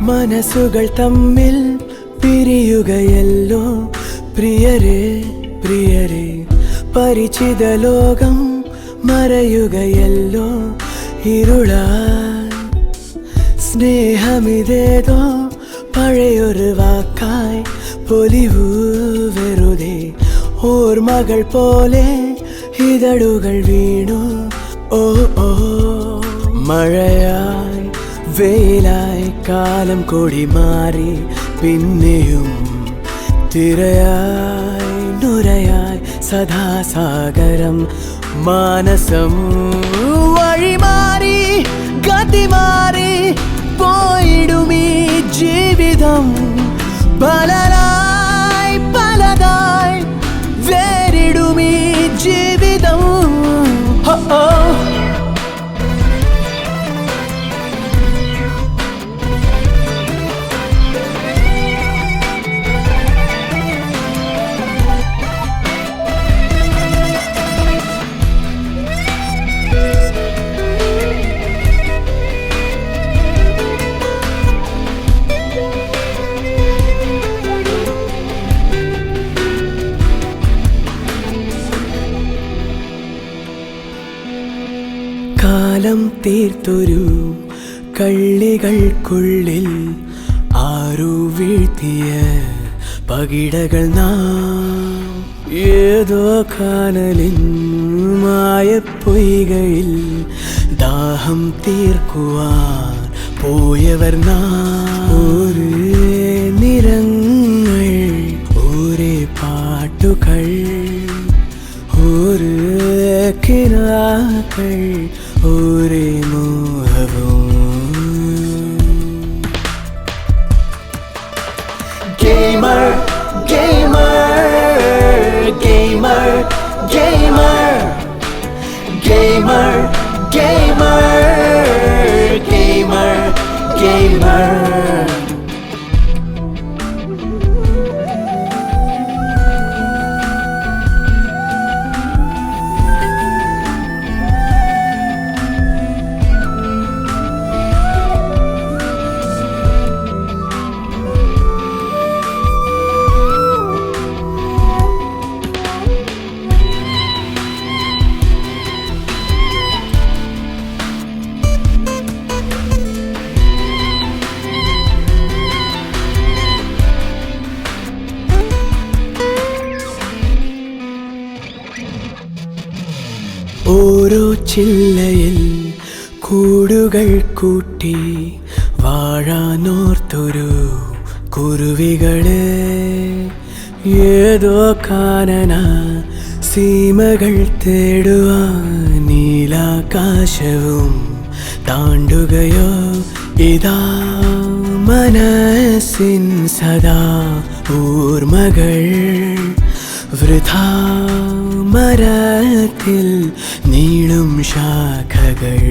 മനസ്സുകൾ തമ്മിൽ പിരിയുകയല്ലോ പ്രിയരേ പ്രിയരേ, പരിചിത ലോകം മറയുകയല്ലോ ഇരുളായി. സ്നേഹമിതേതോ പഴയൊരു വാക്കായി പൊലിവു വെറുതെ, ഓർമ്മകൾ പോലെ ഇതളുകൾ വീണു. ഓ ഓ മഴയായി വെയിലായി കാലം കൊടി മാറി, പിന്നെയും തിരയായി നുരയായി സദാസാഗരം മാനസം വഴിമാറി ഗതി മാറി പോയിടുമീ ജീവിതം. പലരായി പലതായി വേറിടുമീ ജീവിതം. കാലം തീർത്തൊരു കള്ളികൾക്കുള്ളിൽ ആരു വീഴ്ത്തിയ പകിടകൾ നാം. ഏതോ കാനലിൻ മായപ്പൊയ്കയിൽ ദാഹം തീർക്കുവാൻ പോയവർ നാം. ഒരേ നിറങ്ങൾ ഒരേ പാട്ടുകൾ ഒരേ കിനാക്കൾ ഒരേ മോഹവും. Gamer, gamer, gamer, gamer, gamer, gamer, gamer, gamer. ഓരോ ചില്ലയിൽ കൂടുകൾ കൂട്ടി വാഴാനോർത്തൊരു കുരുവികള്. ഏതോ കാനന സീമകൾ തേടുവാൻ നീലാകാശവും താണ്ടുകയോ. ഇതാ മനസ്സിൻ സദാ ഓർമ്മകൾ വൃഥാ മരത്തിൽ നീളും ശാഖകൾ.